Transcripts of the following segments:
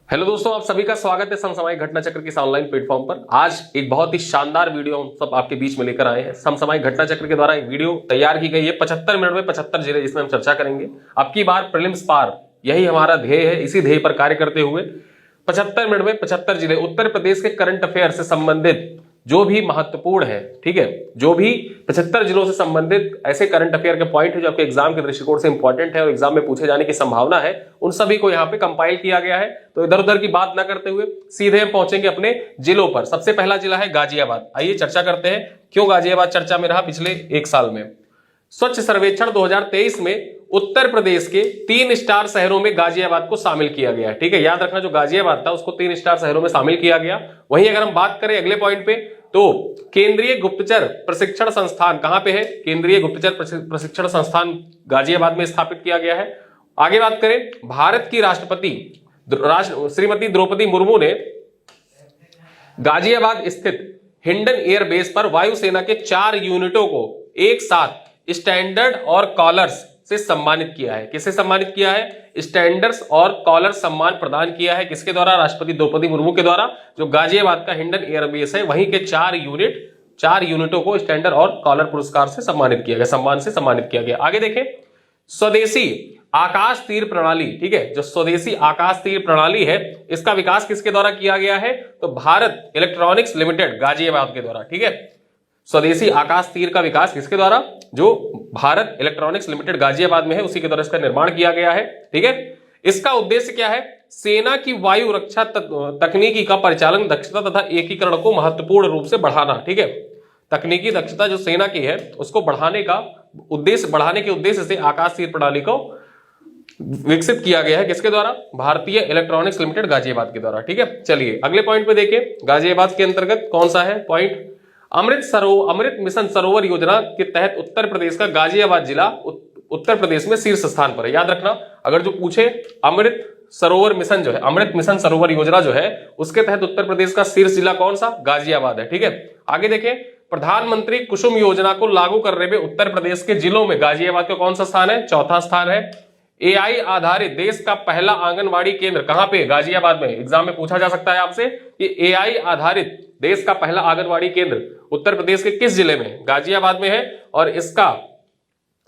Hello दोस्तों, आप सभी का स्वागत है समसामयिक घटना चक्र के इस ऑनलाइन प्लेटफॉर्म पर। आज एक बहुत ही शानदार वीडियो हम सब आपके बीच में लेकर आए हैं। समसामयिक घटना चक्र के द्वारा एक वीडियो तैयार की गई है 75 मिनट में 75 जिले, जिसमें हम चर्चा करेंगे। अब की बार प्रीलिम्स पार, यही हमारा ध्येय है। इसी ध्येय पर कार्य करते हुए 75 मिनट में 75 जिले, उत्तर प्रदेश के करंट अफेयर से संबंधित जो भी महत्वपूर्ण है, ठीक है, जो भी 75 जिलों से संबंधित ऐसे करंट अफेयर के पॉइंट है जो आपके एग्जाम के दृष्टिकोण से इंपॉर्टेंट है और एग्जाम में पूछे जाने की संभावना है, उन सभी को यहाँ पे कंपाइल किया गया है। तो इधर उधर की बात ना करते हुए सीधे हम पहुंचेंगे अपने जिलों पर। सबसे पहला जिला है गाजियाबाद। आइए चर्चा करते हैं क्यों गाजियाबाद चर्चा में रहा पिछले एक साल में। स्वच्छ सर्वेक्षण 2023 में उत्तर प्रदेश के 3 स्टार शहरों में गाजियाबाद को शामिल किया गया है। ठीक है, याद रखना, जो गाजियाबाद था उसको 3 स्टार शहरों में शामिल किया गया। वहीं अगर हम बात करें अगले पॉइंट पे, तो केंद्रीय गुप्तचर प्रशिक्षण संस्थान कहां पे है? केंद्रीय गुप्तचर प्रशिक्षण संस्थान गाजियाबाद में स्थापित किया गया है। आगे बात करें, भारत की राष्ट्रपति श्रीमती द्रौपदी मुर्मू ने गाजियाबाद स्थित हिंडन एयरबेस पर वायुसेना के 4 यूनिटों को एक साथ स्टैंडर्ड और कॉलर्स से सम्मानित किया है। किससे सम्मानित किया है? स्टैंडर्ड्स और कॉलर सम्मान प्रदान किया है। किसके द्वारा? राष्ट्रपति द्रौपदी मुर्मू के द्वारा। जो गाजियाबाद का हिंडन एयरबेस है, वहीं के 4 यूनिटों को स्टैंडर्ड और कॉलर पुरस्कार से सम्मानित किया गया, सम्मान से सम्मानित किया गया। आगे देखें, स्वदेशी आकाश तीर प्रणाली, ठीक है, जो स्वदेशी आकाश तीर प्रणाली है, इसका विकास किसके द्वारा किया गया है? तो भारत इलेक्ट्रॉनिक्स लिमिटेड गाजियाबाद के द्वारा। ठीक है, स्वदेशी आकाश तीर का विकास किसके द्वारा? जो भारत इलेक्ट्रॉनिक्स लिमिटेड गाजियाबाद में है, उसी के द्वारा इसका निर्माण किया गया है। ठीक है, इसका उद्देश्य क्या है? सेना की वायु रक्षा तकनीकी का परिचालन दक्षता तथा एकीकरण को महत्वपूर्ण रूप से बढ़ाना। ठीक है, तकनीकी दक्षता जो सेना की है उसको बढ़ाने के उद्देश्य से आकाश तीर प्रणाली को विकसित किया गया है। किसके द्वारा? भारतीय इलेक्ट्रॉनिक्स लिमिटेड गाजियाबाद के द्वारा। ठीक है, चलिए अगले पॉइंट पे देखिए, गाजियाबाद के अंतर्गत कौन सा है पॉइंट? अमृत मिशन सरोवर योजना के तहत उत्तर प्रदेश का गाजियाबाद जिला उत्तर प्रदेश में शीर्ष स्थान पर है। याद रखना, अगर जो पूछे अमृत सरोवर मिशन जो है, अमृत मिशन सरोवर योजना जो है, उसके तहत उत्तर प्रदेश का शीर्ष जिला कौन सा? गाजियाबाद है। ठीक है, आगे देखें, प्रधानमंत्री कुसुम योजना को लागू करने में उत्तर प्रदेश के जिलों में गाजियाबाद का कौन सा स्थान है? चौथा स्थान है। एआई आधारित देश का पहला आंगनवाड़ी केंद्र कहां पे? गाजियाबाद में। एग्जाम में पूछा जा सकता है आपसे कि एआई आधारित देश का पहला आंगनवाड़ी केंद्र उत्तर प्रदेश के किस जिले में? गाजियाबाद में है। और इसका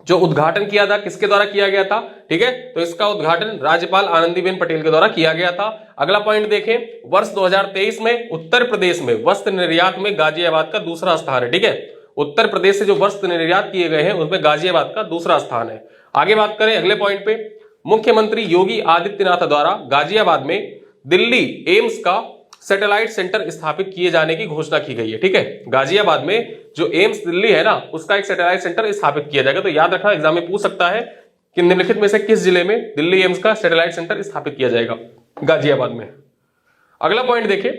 जो उद्घाटन किया था किसके द्वारा किया गया था? ठीक है, तो इसका उद्घाटन राज्यपाल आनंदीबेन पटेल के द्वारा किया गया था। अगला पॉइंट देखें, वर्ष 2023 में उत्तर प्रदेश में वस्त्र निर्यात में गाजियाबाद का दूसरा स्थान है। ठीक है, उत्तर प्रदेश से जो वस्त्र निर्यात किए गए हैं उसमें गाजियाबाद का दूसरा स्थान है। आगे बात करें अगले पॉइंट पे, मुख्यमंत्री योगी आदित्यनाथ द्वारा गाजियाबाद में दिल्ली एम्स का सैटेलाइट सेंटर स्थापित किए जाने की घोषणा की गई है। ठीक है, गाजियाबाद में जो एम्स दिल्ली है ना, उसका एक सैटेलाइट सेंटर स्थापित किया जाएगा। तो याद रखना, एग्जाम में पूछ सकता है कि निम्नलिखित में से किस जिले में दिल्ली एम्स का सैटेलाइट सेंटर स्थापित किया जाएगा? गाजियाबाद में। अगला पॉइंट देखें,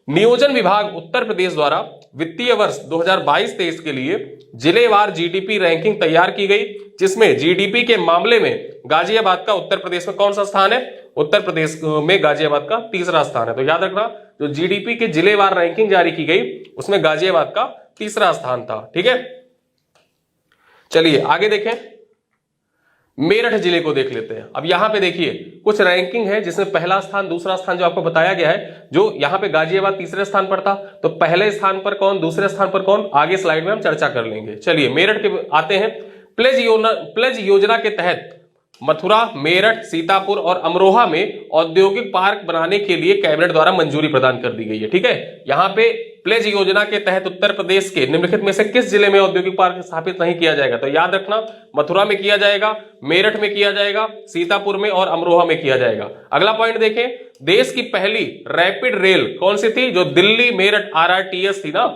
नियोजन विभाग उत्तर प्रदेश द्वारा वित्तीय वर्ष 2022-23 के लिए जिलेवार जीडीपी रैंकिंग तैयार की गई, जिसमें जीडीपी के मामले में गाजियाबाद का उत्तर प्रदेश में कौन सा स्थान है? उत्तर प्रदेश में गाजियाबाद का तीसरा स्थान है। तो याद रखना, जो जीडीपी के जिलेवार रैंकिंग जारी की गई उसमें गाजियाबाद का तीसरा स्थान था। ठीक है, चलिए आगे देखें, मेरठ जिले को देख लेते हैं। अब यहां पे देखिए कुछ रैंकिंग है जिसमें पहला स्थान, दूसरा स्थान जो आपको बताया गया है, जो यहां पे गाजियाबाद तीसरे स्थान पर था, तो पहले स्थान पर कौन, दूसरे स्थान पर कौन, आगे स्लाइड में हम चर्चा कर लेंगे। चलिए मेरठ के आते हैं। प्लेज योजना के तहत मथुरा, मेरठ, सीतापुर और अमरोहा में औद्योगिक पार्क बनाने के लिए कैबिनेट द्वारा मंजूरी प्रदान कर दी गई है। ठीक है, यहां पे प्लेज योजना के तहत उत्तर प्रदेश के निम्नलिखित में से किस जिले में औद्योगिक पार्क स्थापित नहीं किया जाएगा? तो याद रखना, मथुरा में किया जाएगा, मेरठ में किया जाएगा, सीतापुर में और अमरोहा में किया जाएगा। अगला पॉइंट देखें, देश की पहली रैपिड रेल कौन सी थी? जो दिल्ली मेरठ आरआरटीएस थी ना,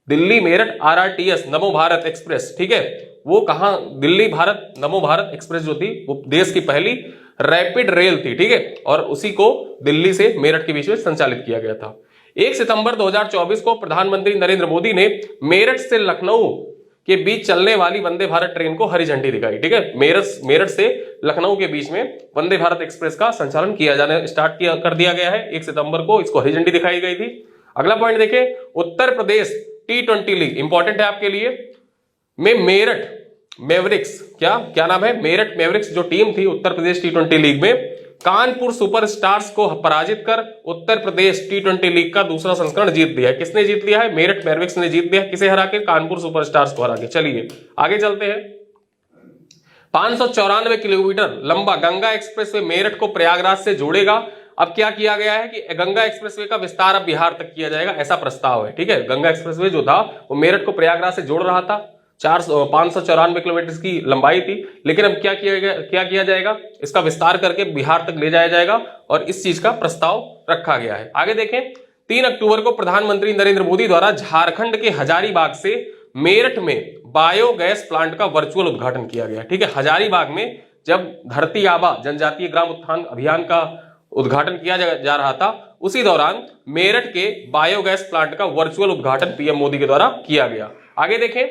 दिल्ली मेरठ आरआरटीएस नमो भारत एक्सप्रेस। ठीक है, वो कहां? दिल्ली भारत नमो भारत एक्सप्रेस जो थी वो देश की पहली रैपिड रेल थी। ठीक है, और उसी को दिल्ली से मेरठ के बीच में संचालित किया गया था। 1 सितंबर 2024 को प्रधानमंत्री नरेंद्र मोदी ने मेरठ से लखनऊ के बीच चलने वाली वंदे भारत ट्रेन को हरी झंडी दिखाई। ठीक है, मेरठ से लखनऊ के बीच में वंदे भारत एक्सप्रेस का संचालन किया जाने कर दिया गया है। 1 सितंबर को इसको हरी झंडी दिखाई गई थी। अगला पॉइंट देखें, उत्तर प्रदेश T20 लीग इंपॉर्टेंट है आपके लिए, में मेरठ मैवरिक्स, क्या नाम है? मेरठ मैवरिक्स जो टीम थी उत्तर प्रदेश T20 लीग में, कानपुर सुपरस्टार्स को पराजित कर उत्तर प्रदेश T20 लीग का दूसरा संस्करण जीत लिया है। किसने जीत लिया है? मेरठ मैवरिक्स ने जीत लिया। किसे हरा के? कानपुर सुपरस्टार्स को हरा के। चलिए आगे चलते हैं। 594 किलोमीटर लंबा गंगा एक्सप्रेसवे मेरठ को प्रयागराज से जोड़ेगा। अब क्या किया गया है कि गंगा एक्सप्रेसवे का विस्तार अब बिहार तक किया जाएगा, ऐसा प्रस्ताव है। ठीक है, गंगा एक्सप्रेसवे जो था वो मेरठ को प्रयागराज से जोड़ रहा था, 594 किलोमीटर की लंबाई थी, लेकिन अब क्या किया जाएगा? इसका विस्तार करके बिहार तक ले जाया जाएगा और इस चीज का प्रस्ताव रखा गया है। आगे देखें, 3 अक्टूबर को प्रधानमंत्री नरेंद्र मोदी द्वारा झारखंड के हजारीबाग से मेरठ में बायोगैस प्लांट का वर्चुअल उद्घाटन किया गया। ठीक है, हजारीबाग में जब धरती आबा जनजातीय ग्राम उत्थान अभियान का उद्घाटन किया जा रहा था, उसी दौरान मेरठ के बायोगैस प्लांट का वर्चुअल उद्घाटन पीएम मोदी के द्वारा किया गया। आगे देखें,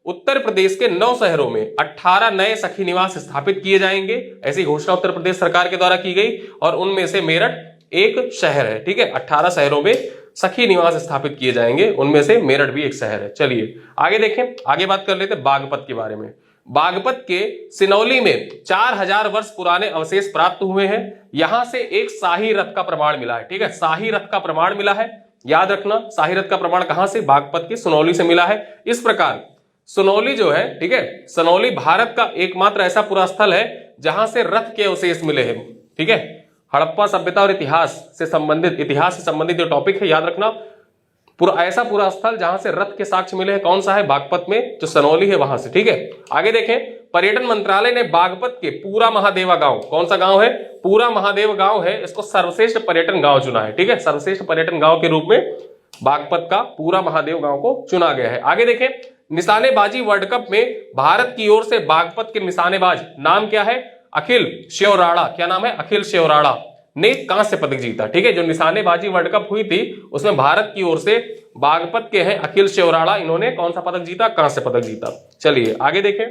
उत्तर प्रदेश के 9 शहरों में 18 नए सखी निवास स्थापित किए जाएंगे, ऐसी घोषणा उत्तर प्रदेश सरकार के द्वारा की गई और उनमें से मेरठ एक शहर है। ठीक है, 18 शहरों में सखी निवास स्थापित किए जाएंगे, उनमें से मेरठ भी एक शहर है। चलिए आगे देखें, आगे बात कर लेते हैं बागपत के बारे में। बागपत के सिनौली में 4000 वर्ष पुराने अवशेष प्राप्त हुए हैं। यहां से एक शाही रथ का प्रमाण मिला है। ठीक है, शाही रथ का प्रमाण मिला है, याद रखना। शाही रथ का प्रमाण कहां से? बागपत के सिनौली से मिला है। इस प्रकार सिनौली जो है, ठीक है, सिनौली भारत का एकमात्र ऐसा पूरा स्थल है जहां से रथ के अवशेष मिले हैं। ठीक है, हड़प्पा सभ्यता और इतिहास से संबंधित जो टॉपिक है, याद रखना। ऐसा पूरा स्थल जहां से रथ के साक्ष्य मिले हैं, कौन सा है? बागपत में, जो सिनौली है वहां से। ठीक है, आगे देखें, पर्यटन मंत्रालय ने बागपत के पूरा महादेवा गांव, कौन सा गांव है? पूरा महादेव गांव है, इसको सर्वश्रेष्ठ पर्यटन गांव चुना है। ठीक है, सर्वश्रेष्ठ पर्यटन गांव के रूप में बागपत का पूरा महादेव गांव को चुना गया है। आगे देखें, निशानेबाजी वर्ल्ड कप में भारत की ओर से बागपत के निशानेबाज नाम क्या है? अखिल शेवराड़ा। क्या नाम है? अखिल शेवराड़ा ने कांस्य पदक जीता। ठीक है, जो निशानेबाजी वर्ल्ड कप हुई थी उसमें भारत की ओर से बागपत के हैं अखिल शेवराड़ा, इन्होंने कौन सा पदक जीता? कांस्य पदक जीता। चलिए आगे देखें,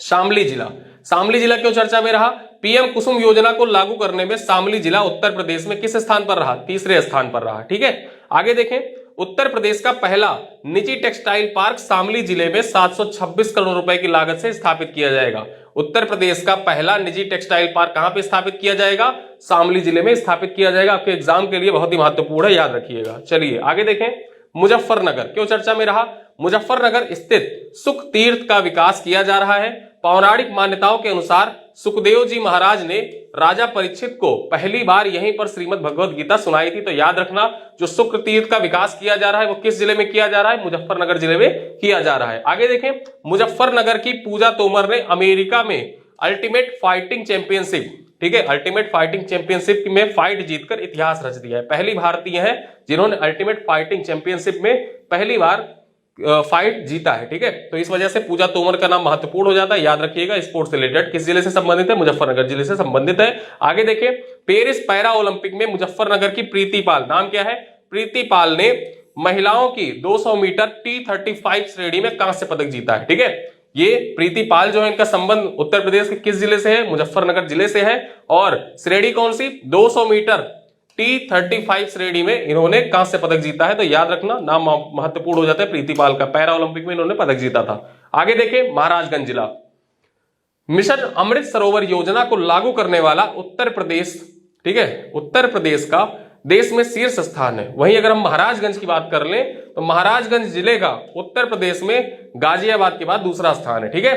शामली जिला क्यों चर्चा में रहा? पीएम कुसुम योजना को लागू करने में शामली जिला उत्तर प्रदेश में किस स्थान पर रहा? तीसरे स्थान पर रहा। ठीक है, आगे देखें, उत्तर प्रदेश का पहला निजी टेक्सटाइल पार्क शामली जिले में 726 करोड़ रुपए की लागत से स्थापित किया जाएगा। उत्तर प्रदेश का पहला निजी टेक्सटाइल पार्क कहां पे स्थापित किया जाएगा? शामली जिले में स्थापित किया जाएगा। आपके एग्जाम के लिए बहुत ही महत्वपूर्ण है, याद रखिएगा। चलिए आगे देखें, मुजफ्फरनगर क्यों चर्चा में रहा? मुजफ्फरनगर स्थित सुख तीर्थ का विकास किया जा रहा है। पौराणिक मान्यताओं के अनुसार सुखदेव जी महाराज ने राजा परीक्षित को पहली बार यहीं पर श्रीमद् भगवद गीता सुनाई थी। तो याद रखना, जो शुक्र तीर्थ का विकास किया जा रहा है वो किस जिले में किया जा रहा है? मुजफ्फरनगर जिले में किया जा रहा है। आगे देखें, मुजफ्फरनगर की पूजा तोमर ने अमेरिका में अल्टीमेट फाइटिंग चैंपियनशिप, ठीक है, अल्टीमेट फाइटिंग चैंपियनशिप में फाइट जीतकर इतिहास रच दिया है। पहली भारतीय है जिन्होंने अल्टीमेट फाइटिंग चैंपियनशिप में पहली बार फाइट जीता है। ठीक है, तो इस वजह से पूजा तोमर का नाम महत्वपूर्ण हो जाता है, याद रखिएगा। स्पोर्ट्स से रिलेटेड किस जिले से संबंधित है? मुजफ्फरनगर जिले से संबंधित है। आगे देखिए, पेरिस पैरा ओलंपिक में मुजफ्फरनगर की प्रीति पाल, नाम क्या है? प्रीति पाल ने महिलाओं की 200 मीटर T35 श्रेणी में कांस्य पदक जीता है। ठीक है, ये प्रीति पाल जो है, इनका संबंध उत्तर प्रदेश के किस जिले से है? मुजफ्फरनगर जिले से है। और श्रेणी कौन सी? 200 मीटर T35 श्रेणी में इन्होंने कांस्य पदक जीता है। तो याद रखना, नाम महत्वपूर्ण हो जाता है प्रीति पाल का। पैरा ओलंपिक में इन्होंने पदक जीता था। आगे देखें, महाराजगंज जिला, मिशन अमृत सरोवर योजना को लागू करने वाला उत्तर प्रदेश, ठीक है, उत्तर प्रदेश का देश में शीर्ष स्थान है। वहीं अगर हम महाराजगंज की बात कर लें तो महाराजगंज जिले का उत्तर प्रदेश में गाजियाबाद के बाद दूसरा स्थान है। ठीक है,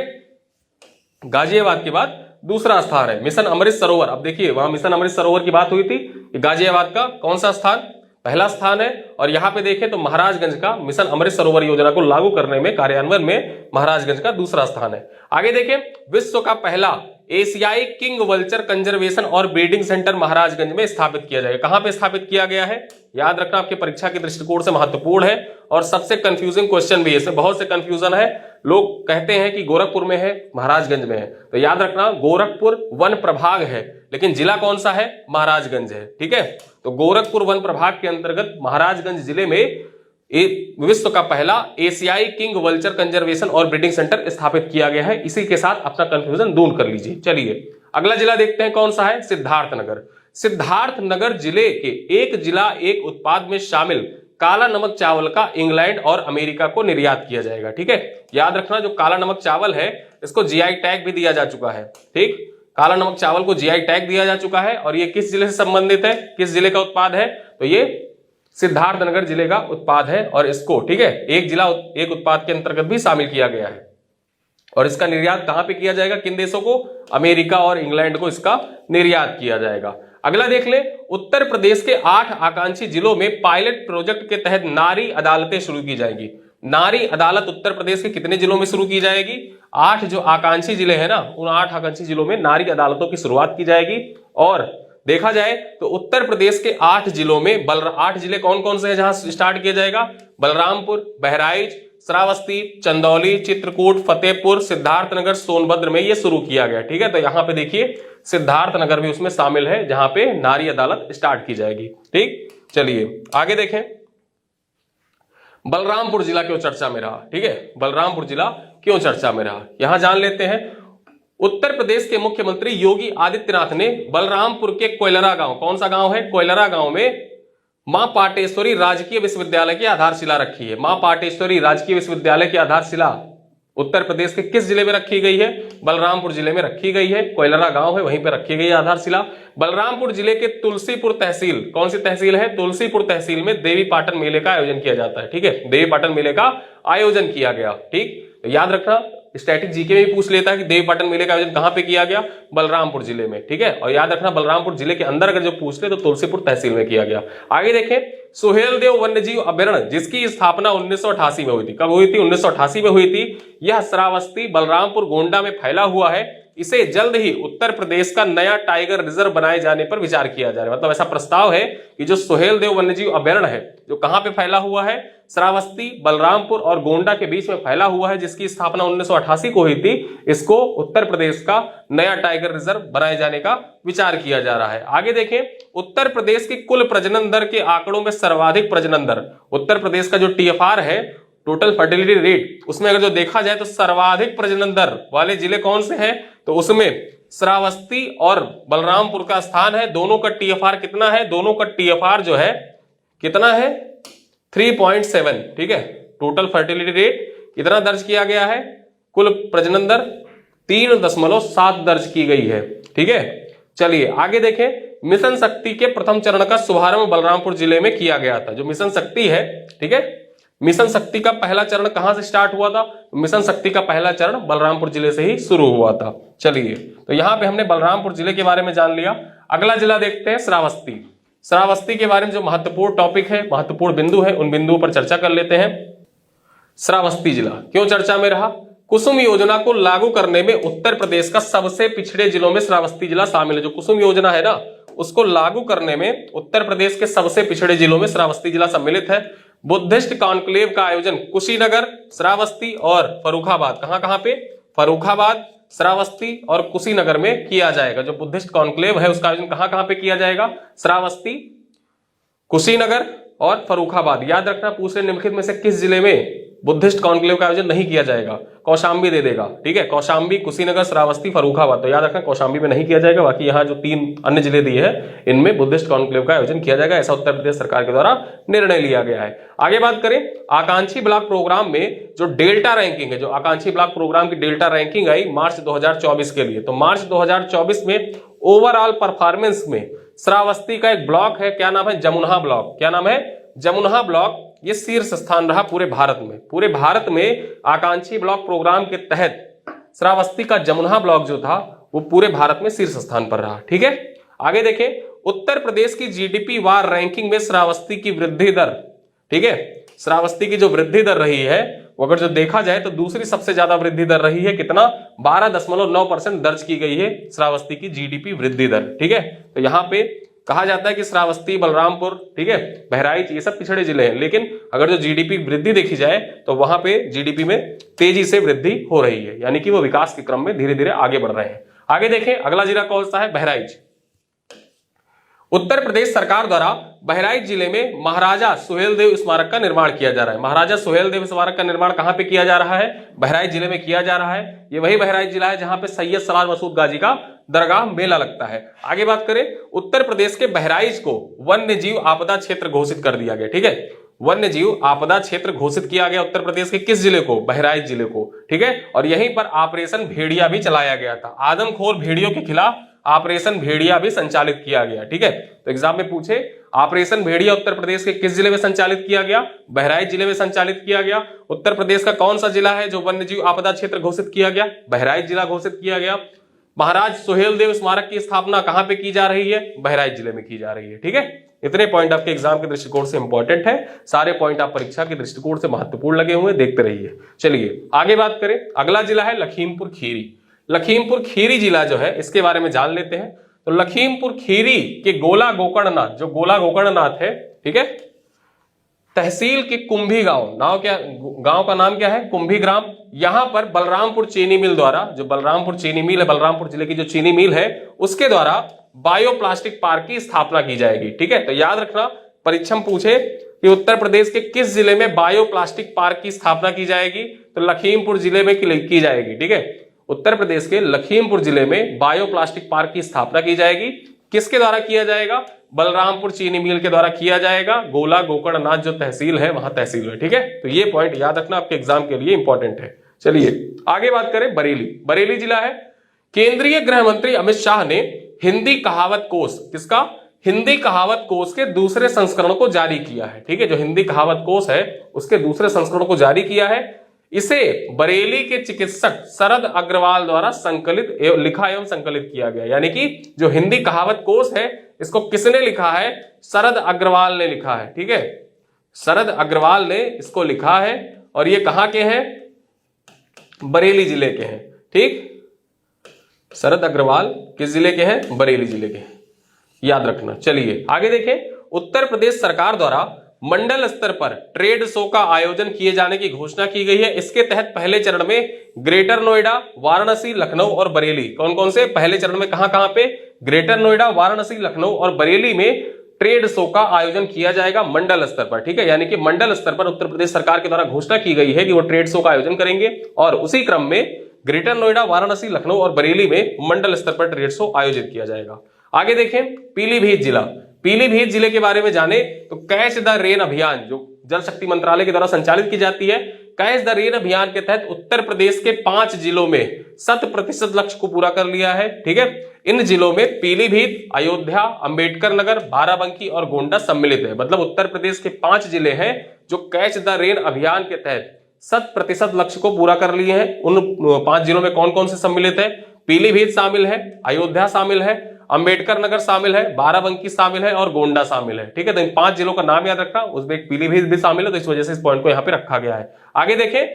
गाजियाबाद के बाद दूसरा स्थान है। मिशन अमृत सरोवर, अब देखिए वहां मिशन अमृत सरोवर की बात हुई थी, गाजियाबाद का कौन सा स्थान? पहला स्थान है। और यहां पे देखें तो महाराजगंज का मिशन अमृत सरोवर योजना को लागू करने में, कार्यान्वयन में महाराजगंज का दूसरा स्थान है। आगे देखें, विश्व का पहला एशियाई किंग वल्चर कंजर्वेशन और ब्रीडिंग सेंटर महाराजगंज में स्थापित किया जाएगा। कहां पे स्थापित किया गया है? याद रखना, आपके परीक्षा के दृष्टिकोण से महत्वपूर्ण है और सबसे कंफ्यूजिंग क्वेश्चन भी है। इसमें बहुत से कंफ्यूजन है। लोग कहते हैं कि गोरखपुर में है, महाराजगंज में है। तो याद रखना, गोरखपुर वन प्रभाग है, लेकिन जिला कौन सा है? महाराजगंज है। ठीक है, तो गोरखपुर वन प्रभाग के अंतर्गत महाराजगंज जिले में विश्व का पहला एशियाई किंग वल्चर कंजर्वेशन और ब्रीडिंग सेंटर स्थापित किया गया है। इसी के साथ अपना कंफ्यूजन दूर कर लीजिए। चलिए अगला जिला देखते हैं, कौन सा है? सिद्धार्थनगर। सिद्धार्थनगर जिले के एक जिला एक उत्पाद में शामिल काला नमक चावल का इंग्लैंड और अमेरिका को निर्यात किया जाएगा। ठीक है, याद रखना, जो काला नमक चावल है इसको जीआई टैग भी दिया जा चुका है। ठीक, काला नमक चावल को जीआई टैग दिया जा चुका है और ये किस जिले से संबंधित है, किस जिले का उत्पाद है, तो ये सिद्धार्थनगर जिले का उत्पाद है और इसको, ठीक है, एक जिला एक उत्पाद के अंतर्गत भी शामिल किया गया है। और इसका निर्यात कहां पे किया जाएगा, किन देशों को, अमेरिका और इंग्लैंड को इसका निर्यात किया जाएगा। अगला देख ले, उत्तर प्रदेश के 8 आकांक्षी जिलों में पायलट प्रोजेक्ट के तहत नारी अदालतें शुरू की जाएंगी। नारी अदालत उत्तर प्रदेश के कितने जिलों में शुरू की जाएगी, 8 जो आकांक्षी जिले हैं ना, उन 8 आकांक्षी जिलों में नारी अदालतों की शुरुआत की जाएगी। और देखा जाए तो उत्तर प्रदेश के 8 जिलों में 8 जिले कौन कौन से हैं जहां स्टार्ट किया जाएगा, बलरामपुर, बहराइच, श्रावस्ती, चंदौली, चित्रकूट, फतेहपुर, सिद्धार्थनगर, सोनभद्र में ये शुरू किया गया। ठीक है, तो यहां पे देखिए सिद्धार्थनगर भी उसमें शामिल है जहां पे नारी अदालत स्टार्ट की जाएगी। ठीक, चलिए आगे देखें, बलरामपुर जिला क्यों चर्चा में रहा। ठीक है, बलरामपुर जिला क्यों चर्चा में रहा, यहां जान लेते हैं। उत्तर प्रदेश के मुख्यमंत्री योगी आदित्यनाथ ने बलरामपुर के कोयलरा गांव, कौन सा गांव है, कोयलरा गांव में मां पाटेश्वरी राजकीय विश्वविद्यालय की आधारशिला रखी है। मां पाटेश्वरी राजकीय विश्वविद्यालय की आधारशिला उत्तर प्रदेश के किस जिले में रखी गई है, बलरामपुर जिले में रखी गई है। कोयलरा गांव है, वहीं पर रखी गई है आधारशिला। बलरामपुर जिले के तुलसीपुर तहसील, कौन सी तहसील है, तुलसीपुर तहसील में देवी पाटन मेले का आयोजन किया जाता है। ठीक है, देवी पाटन मेले का आयोजन किया गया। ठीक, तो याद रखना, स्टैटिक जीके में भी पूछ लेता है कि देवी पाटन मेले का आयोजन कहां पे किया गया, बलरामपुर जिले में। ठीक है, और याद रखना बलरामपुर जिले के अंदर अगर जो पूछ ले तो तुलसीपुर तहसील में किया गया। आगे देखें, सुहेलदेव वन्यजीव अभयारण्य जिसकी स्थापना 1988 में हुई थी। कब हुई थी, 1988 में हुई थी। यह श्रावस्ती, बलरामपुर, गोंडा में फैला हुआ है। इसे जल्द ही उत्तर प्रदेश का नया टाइगर रिजर्व बनाए जाने पर विचार किया जा रहा है। मतलब ऐसा प्रस्ताव है कि जो सुहेलदेव वन्यजीव अभयारण्य है जो कहां पे फैला हुआ है, श्रावस्ती, बलरामपुर और गोंडा के बीच में फैला हुआ है, जिसकी स्थापना 1988 को हुई थी, इसको उत्तर प्रदेश का नया टाइगर रिजर्व बनाए जाने का विचार किया जा रहा है। आगे देखें, उत्तर प्रदेश की कुल प्रजनन दर के आंकड़ों में सर्वाधिक प्रजनन दर, उत्तर प्रदेश का जो टीएफआर है, टोटल फर्टिलिटी रेट, उसमें अगर जो देखा जाए तो सर्वाधिक प्रजनन दर वाले जिले कौन से हैं, तो उसमें श्रावस्ती और बलरामपुर का स्थान है। दोनों का टीएफआर कितना है, दोनों का टीएफआर जो है कितना है, 3.7। ठीक है, टोटल फर्टिलिटी रेट कितना दर्ज किया गया है, कुल प्रजनन दर 3.7 दर्ज की गई है। ठीक है, चलिए आगे देखें, मिशन शक्ति के प्रथम चरण का शुभारंभ बलरामपुर जिले में किया गया था। जो मिशन शक्ति है, ठीक है, मिशन शक्ति का पहला चरण कहां से स्टार्ट हुआ था, मिशन शक्ति का पहला चरण बलरामपुर जिले से ही शुरू हुआ था। चलिए, तो यहां पे हमने बलरामपुर जिले के बारे में जान लिया। अगला जिला देखते हैं श्रावस्ती। श्रावस्ती के बारे में जो महत्वपूर्ण टॉपिक है, महत्वपूर्ण बिंदु है, उन बिंदुओं पर चर्चा कर लेते हैं। श्रावस्ती जिला क्यों चर्चा में रहा, कुसुम योजना को लागू करने में उत्तर प्रदेश का सबसे पिछड़े जिलों में श्रावस्ती जिला शामिल है। जो कुसुम योजना है ना, उसको लागू करने में उत्तर प्रदेश के सबसे पिछड़े जिलों में श्रावस्ती जिला सम्मिलित है। बुद्धिस्ट कॉन्क्लेव का आयोजन कुशीनगर, श्रावस्ती और फर्रुखाबाद, कहां पे, फर्रुखाबाद, श्रावस्ती और कुशीनगर में किया जाएगा। जो बुद्धिस्ट कॉन्क्लेव है उसका आयोजन कहां पे किया जाएगा, श्रावस्ती, कुशीनगर और फर्रुखाबाद। याद रखना, पूछे निम्नलिखित में से किस जिले में बुद्धिस्ट कॉन्क्लेव का आयोजन नहीं किया जाएगा, कौशाम्बी दे देगा। ठीक है, कौशाम्बी, कुशीनगर, श्रावस्ती, फर्रुखाबाद। तो याद रखना कौशाम्बी में नहीं किया जाएगा, बाकी यहाँ जो 3 अन्य जिले दिए हैं इनमें बुद्धिस्ट कॉन्क्लेव का आयोजन किया जाएगा। ऐसा उत्तर प्रदेश सरकार के द्वारा निर्णय लिया गया है। आगे बात करें, आकांक्षी ब्लॉक प्रोग्राम में जो डेल्टा रैंकिंग है, जो आकांक्षी ब्लॉक प्रोग्राम की डेल्टा रैंकिंग आई मार्च 2024 के लिए, तो मार्च 2024 में ओवरऑल परफॉर्मेंस में श्रावस्ती का एक ब्लॉक है, क्या नाम है, जमुना ब्लॉक। क्या नाम है, जमुना ब्लॉक। ये शीर्ष स्थान रहा पूरे भारत में। पूरे भारत में आकांक्षी ब्लॉक प्रोग्राम के तहत श्रावस्ती का जमुना ब्लॉक जो था वो पूरे भारत में शीर्ष स्थान पर रहा। ठीक है, आगे देखें, उत्तर प्रदेश की जीडीपी वार रैंकिंग में श्रावस्ती की वृद्धि दर, ठीक है, श्रावस्ती की जो वृद्धि दर रही है वो अगर जो देखा जाए तो दूसरी सबसे ज्यादा वृद्धि दर रही है। कितना, 12.9% दर्ज की गई है श्रावस्ती की जीडीपी वृद्धि दर। ठीक है, तो यहां पे कहा जाता है कि श्रावस्ती, बलरामपुर, ठीक है, बहराइच, ये सब पिछड़े जिले हैं, लेकिन अगर जो जीडीपी वृद्धि देखी जाए तो वहां पे जीडीपी में तेजी से वृद्धि हो रही है, यानी कि वो विकास के क्रम में धीरे धीरे आगे बढ़ रहे हैं। आगे देखें, अगला जिला कौन सा है, बहराइच। उत्तर प्रदेश सरकार द्वारा बहराइच जिले में महाराजा सुहेलदेव स्मारक का निर्माण किया जा रहा है। महाराजा सुहेलदेव स्मारक का निर्माण कहां पे किया जा रहा है, बहराइच जिले में किया जा रहा है। ये वही बहराइच जिला है जहां पे सैयद सलार मसूद गाजी का दरगाह मेला लगता है। आगे बात करें, उत्तर प्रदेश के बहराइच को वन्य जीव आपदा क्षेत्र घोषित कर दिया गया। ठीक है, वन्यजीव आपदा क्षेत्र घोषित किया गया उत्तर प्रदेश के किस जिले को? बहराइच जिले को। ठीक है, और यहीं पर ऑपरेशन भेड़िया भी चलाया गया था। आदमखोर भेड़ियों के खिलाफ ऑपरेशन भेड़िया भी संचालित किया गया। ठीक है, तो एग्जाम में पूछे ऑपरेशन भेड़िया उत्तर प्रदेश के किस जिले में संचालित किया गया? बहराइच जिले में संचालित किया गया। उत्तर प्रदेश का कौन सा जिला है जो वन्यजीव आपदा क्षेत्र घोषित किया गया? बहराइच जिला घोषित किया गया। महाराज सुहेलदेव स्मारक की स्थापना कहां पे की जा रही है? बहराइच जिले में की जा रही है। ठीक है, इतने पॉइंट आपके एग्जाम के दृष्टिकोण से इंपॉर्टेंट है, सारे पॉइंट आप परीक्षा के दृष्टिकोण से महत्वपूर्ण लगे हुए, देखते रहिए। चलिए आगे बात करें, अगला जिला है लखीमपुर खीरी। लखीमपुर खीरी जिला जो है इसके बारे में जान लेते हैं। तो लखीमपुर खीरी के गोला गोकर्णनाथ, जो गोला गोकर्णनाथ है, ठीक है, तहसील के कुंभी गांव का नाम क्या है? कुंभी ग्राम। यहां पर बलरामपुर चीनी मिल द्वारा, जो बलरामपुर चीनी मिल है, बलरामपुर जिले की जो चीनी मिल है, उसके द्वारा बायोप्लास्टिक पार्क की स्थापना की जाएगी। ठीक है, तो याद रखना, परीक्षा में पूछे कि उत्तर प्रदेश के किस जिले में बायोप्लास्टिक पार्क की स्थापना की जाएगी? तो लखीमपुर जिले में की जाएगी। ठीक है, उत्तर प्रदेश के लखीमपुर जिले में बायोप्लास्टिक पार्क की स्थापना की जाएगी। किसके द्वारा किया जाएगा? बलरामपुर चीनी मिल के द्वारा किया जाएगा। गोला गोकर्णनाथ जो तहसील है वहां तहसील है। ठीक है, तो ये पॉइंट याद रखना, आपके एग्जाम के लिए इंपॉर्टेंट है। चलिए आगे बात करें, बरेली। बरेली जिला है। केंद्रीय गृह मंत्री अमित शाह ने हिंदी कहावत कोष, किसका? हिंदी कहावत कोष के दूसरे संस्करण को जारी किया है। ठीक है, जो हिंदी कहावत कोष है उसके दूसरे संस्करण को जारी किया है। इसे बरेली के चिकित्सक शरद अग्रवाल द्वारा संकलित लिखा एवं संकलित किया गया। यानी कि जो हिंदी कहावत कोष है इसको किसने लिखा है? शरद अग्रवाल ने लिखा है। ठीक है, शरद अग्रवाल ने इसको लिखा है और ये कहां के हैं? बरेली जिले के हैं। ठीक, शरद अग्रवाल किस जिले के हैं? बरेली जिले के हैं, याद रखना। चलिए आगे देखें, उत्तर प्रदेश सरकार द्वारा मंडल स्तर पर ट्रेड शो का आयोजन किए जाने की घोषणा की गई है। इसके तहत पहले चरण में ग्रेटर नोएडा, वाराणसी, लखनऊ और बरेली, कौन कौन से? पहले चरण में कहां पे? ग्रेटर नोएडा, वाराणसी, लखनऊ और बरेली में ट्रेड शो का आयोजन किया जाएगा मंडल स्तर पर। ठीक है, यानी कि मंडल स्तर पर उत्तर प्रदेश सरकार के द्वारा घोषणा की गई है कि वो ट्रेड शो का आयोजन करेंगे और उसी क्रम में ग्रेटर नोएडा, वाराणसी, लखनऊ और बरेली में मंडल स्तर पर ट्रेड शो आयोजित किया जाएगा। आगे देखें, पीलीभीत जिला। पीलीभीत जिले के बारे में जाने तो कैच द रेन अभियान, जो जल शक्ति मंत्रालय के द्वारा संचालित की जाती है, कैच द रेन अभियान के तहत उत्तर प्रदेश के 5 जिलों में 100% लक्ष्य को पूरा कर लिया है। ठीक है, इन जिलों में पीलीभीत, अयोध्या, अंबेडकर नगर, बाराबंकी और गोंडा सम्मिलित है। मतलब उत्तर प्रदेश के 5 जिले हैं जो कैच द रेन अभियान के तहत 100% लक्ष्य को पूरा कर लिए हैं। उन 5 जिलों में कौन कौन से सम्मिलित है? पीलीभीत शामिल है, अयोध्या शामिल है, अंबेडकर नगर शामिल है, बाराबंकी शामिल है और गोंडा शामिल है। ठीक है, तो इन 5 जिलों का नाम याद रखना, उसमें एक पीलीभीत भी शामिल है, तो इस वजह से इस पॉइंट को यहां पे रखा गया है। आगे देखें,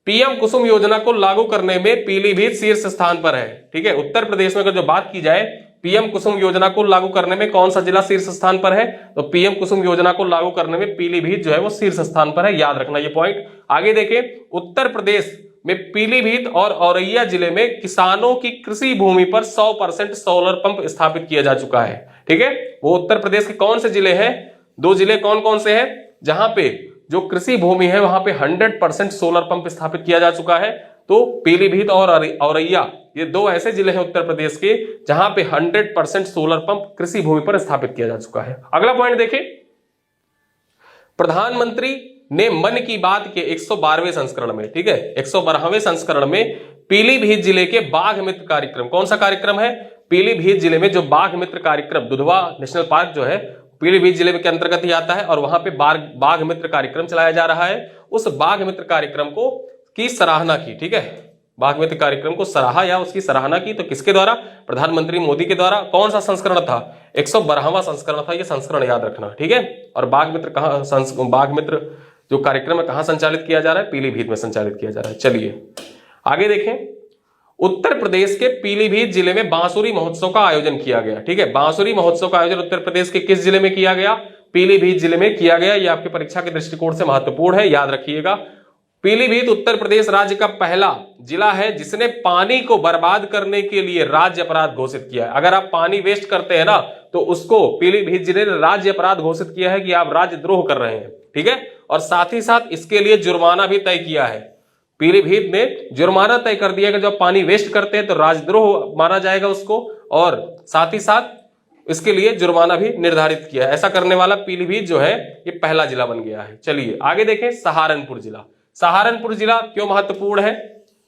पीएम कुसुम योजना को लागू करने में पीलीभीत शीर्ष स्थान पर है। ठीक है, उत्तर प्रदेश में अगर जो बात की जाए पीएम कुसुम योजना को लागू करने में कौन सा जिला शीर्ष स्थान पर है? तो पीएम कुसुम योजना को लागू करने में पीलीभीत जो है वो शीर्ष स्थान पर है, याद रखना ये पॉइंट। आगे देखें, उत्तर प्रदेश में पीलीभीत और औरैया जिले में किसानों की कृषि भूमि पर 100% सोलर पंप स्थापित किया जा चुका है। ठीक है, वो उत्तर प्रदेश के कौन से जिले हैं? 2 जिले कौन कौन से हैं जहां पे जो कृषि भूमि है वहां पे 100% सोलर पंप स्थापित किया जा चुका है? तो पीलीभीत और औरैया, ये 2 ऐसे जिले हैं उत्तर प्रदेश के जहां पे 100% सोलर पंप कृषि भूमि पर स्थापित किया जा चुका है। अगला पॉइंट देखें, प्रधानमंत्री ने मन की बात के 112वें संस्करण में, ठीक है, 112वें संस्करण में पीलीभीत जिले के बाघ मित्र कार्यक्रम, कौन सा कार्यक्रम है? पीलीभीत जिले में जो बाघ मित्र कार्यक्रम, दुधवा नेशनल पार्क जो है पीलीभीत जिले के अंतर्गत ही आता है और वहां पे बाघ मित्र कार्यक्रम चलाया जा रहा है। उस बाघ मित्र कार्यक्रम को की सराहना की। ठीक है, बाघ मित्र कार्यक्रम को सराहा या उसकी सराहना की, तो किसके द्वारा? प्रधानमंत्री मोदी के द्वारा। कौन सा संस्करण था? 112वां संस्करण था, ये संस्करण याद रखना। ठीक है, और बाघ मित्र जो कार्यक्रम है कहां संचालित किया जा रहा है? पीलीभीत में संचालित किया जा रहा है। चलिए आगे देखें, उत्तर प्रदेश के पीलीभीत जिले में बांसुरी महोत्सव का आयोजन किया गया। ठीक है, बांसुरी महोत्सव का आयोजन उत्तर प्रदेश के किस जिले में किया गया? पीलीभीत जिले में किया गया। यह आपकी परीक्षा के दृष्टिकोण से महत्वपूर्ण है, याद रखिएगा। पीलीभीत उत्तर प्रदेश राज्य का पहला जिला है जिसने पानी को बर्बाद करने के लिए राज्य अपराध घोषित किया है। अगर आप पानी वेस्ट करते हैं ना तो उसको पीलीभीत जिले ने राज्य अपराध घोषित किया है कि आप राज्यद्रोह कर रहे हैं। ठीक है, और साथ ही साथ इसके लिए जुर्माना भी तय किया है। पीलीभीत ने जुर्माना तय कर दिया कि जब पानी वेस्ट करते हैं तो राजद्रोह माना जाएगा उसको, और साथ ही साथ इसके लिए जुर्माना भी निर्धारित किया है। ऐसा करने वाला पीलीभीत जो है ये पहला जिला बन गया है। चलिए आगे देखें, सहारनपुर जिला। सहारनपुर जिला क्यों महत्वपूर्ण है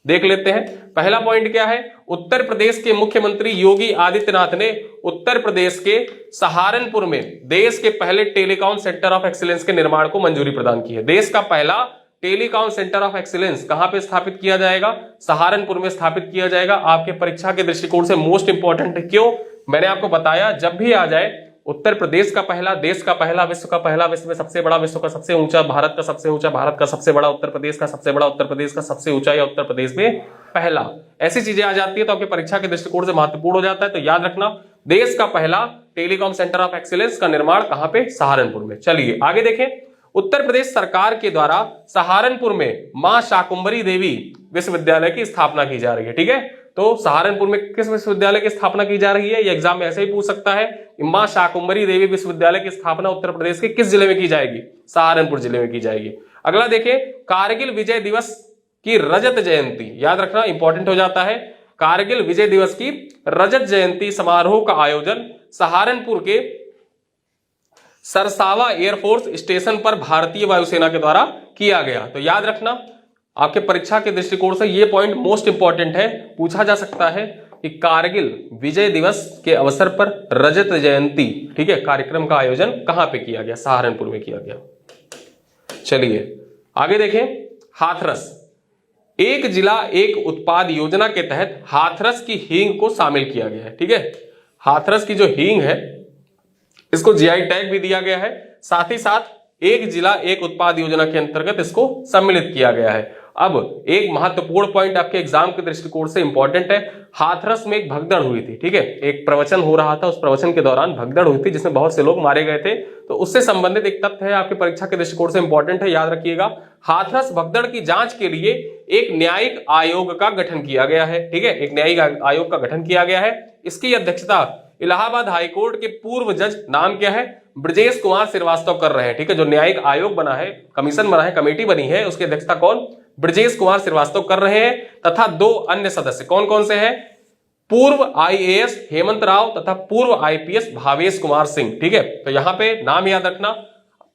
देख लेते हैं। पहला पॉइंट क्या है, उत्तर प्रदेश के मुख्यमंत्री योगी आदित्यनाथ ने उत्तर प्रदेश के सहारनपुर में देश के पहले टेलीकॉम सेंटर ऑफ एक्सीलेंस के निर्माण को मंजूरी प्रदान की है। देश का पहला टेलीकॉम सेंटर ऑफ एक्सीलेंस कहां पे स्थापित किया जाएगा, सहारनपुर में स्थापित किया जाएगा। आपके परीक्षा के दृष्टिकोण से मोस्ट इंपॉर्टेंट है। क्यों, मैंने आपको बताया जब भी आ जाए उत्तर प्रदेश का पहला, देश का पहला, विश्व का पहला, विश्व में सबसे बड़ा, विश्व का सबसे ऊंचा, भारत का सबसे ऊंचा, भारत का सबसे बड़ा, उत्तर प्रदेश का सबसे बड़ा, उत्तर प्रदेश का सबसे ऊंचा या उत्तर प्रदेश में पहला, ऐसी चीजें आ जाती है तो आपके परीक्षा के दृष्टिकोण से महत्वपूर्ण हो जाता है। तो याद रखना, देश का पहला टेलीकॉम सेंटर ऑफ एक्सीलेंस का निर्माण कहां पे, सहारनपुर में। चलिए आगे देखें, उत्तर प्रदेश सरकार के द्वारा सहारनपुर में मां शाकुंभरी देवी विश्वविद्यालय की स्थापना की जा रही है। ठीक है, तो सहारनपुर में किस विश्वविद्यालय की स्थापना की जा रही है, ये एग्जाम में ऐसे ही पूछ सकता है। मां शाकुंभरी देवी विश्वविद्यालय की स्थापना उत्तर प्रदेश के किस जिले में की जाएगी, सहारनपुर जिले में की जाएगी। अगला देखिए, कारगिल विजय दिवस की रजत जयंती, याद रखना इंपॉर्टेंट हो जाता है। कारगिल विजय दिवस की रजत जयंती समारोह का आयोजन सहारनपुर के सरसावा एयरफोर्स स्टेशन पर भारतीय वायुसेना के द्वारा किया गया। तो याद रखना, आपके परीक्षा के दृष्टिकोण से यह पॉइंट मोस्ट इंपॉर्टेंट है, पूछा जा सकता है कि कारगिल विजय दिवस के अवसर पर रजत जयंती, ठीक है, कार्यक्रम का आयोजन कहां पे किया गया, सहारनपुर में किया गया। चलिए आगे देखें, हाथरस, एक जिला एक उत्पाद योजना के तहत हाथरस की हींग को शामिल किया गया है। ठीक है, हाथरस की जो हींग है इसको जीआई टैग भी दिया गया है, साथ ही साथ एक जिला एक उत्पाद योजना के अंतर्गत इसको सम्मिलित किया गया है। अब एक महत्वपूर्ण पॉइंट आपके एग्जाम के दृष्टिकोण से इंपॉर्टेंट है, हाथरस में एक भगदड़ हुई थी। ठीक है, एक प्रवचन हो रहा था, उस प्रवचन के दौरान भगदड़ हुई थी जिसमें बहुत से लोग मारे गए थे। तो उससे संबंधित एक तथ्य है, आपके परीक्षा के दृष्टिकोण से इंपॉर्टेंट है, याद रखिएगा। हाथरस भगदड़ की जांच के लिए एक न्यायिक आयोग का गठन किया गया है। ठीक है, एक न्यायिक आयोग का गठन किया गया है। इसकी अध्यक्षता इलाहाबाद हाईकोर्ट के पूर्व जज, नाम क्या है, ब्रजेश कुमार श्रीवास्तव कर रहे हैं। ठीक है, जो न्यायिक आयोग बना है, कमीशन बना है, कमेटी बनी है, उसकी अध्यक्षता कौन, ब्रजेश कुमार श्रीवास्तव कर रहे हैं। तथा दो अन्य सदस्य कौन कौन से हैं, पूर्व आईएएस हेमंत राव तथा पूर्व आईपीएस भावेश कुमार सिंह। ठीक है, तो यहां पे नाम याद रखना,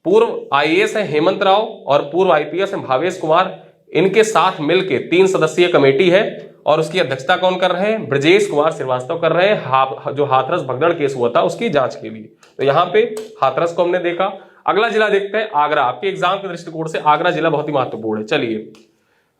पूर्व आईएएस है हेमंत राव और पूर्व आईपीएस है भावेश कुमार, इनके साथ मिलकर 3 सदस्यीय कमेटी है और उसकी अध्यक्षता कौन कर रहे हैं, ब्रजेश कुमार श्रीवास्तव कर रहे हैं, जो हाथरस भगदड़ केस हुआ था उसकी जांच के लिए। तो यहां पे हाथरस को हमने देखा। अगला जिला देखते हैं, आगरा। आपके एग्जाम के दृष्टिकोण से आगरा जिला बहुत ही महत्वपूर्ण है। चलिए,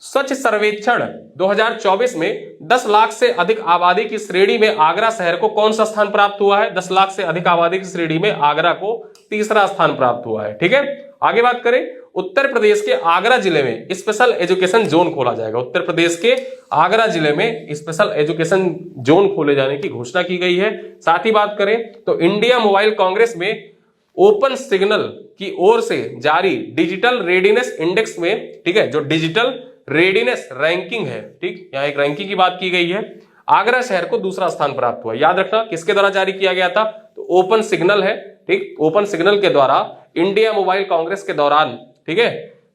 स्वच्छ सर्वेक्षण 2024 में 10 लाख से अधिक आबादी की श्रेणी में आगरा शहर को कौन सा स्थान प्राप्त हुआ है, 10 लाख से अधिक आबादी की श्रेणी में आगरा को तीसरा स्थान प्राप्त हुआ है। ठीक है, आगे बात करें, उत्तर प्रदेश के आगरा जिले में स्पेशल एजुकेशन जोन खोला जाएगा। उत्तर प्रदेश के आगरा जिले में स्पेशल एजुकेशन जोन खोले जाने की घोषणा की गई है। साथ ही बात करें तो इंडिया मोबाइल कांग्रेस में ओपन सिग्नल की ओर से जारी डिजिटल रेडीनेस इंडेक्स में, ठीक है, जो डिजिटल रेडीनेस रैंकिंग है, ठीक, यहां एक रैंकिंग की बात की गई है, आगरा शहर को दूसरा स्थान प्राप्त हुआ। याद रखना, किसके द्वारा जारी किया गया था, तो ओपन सिग्नल है। ठीक, ओपन सिग्नल के द्वारा इंडिया मोबाइल कांग्रेस के दौरान, ठीक है,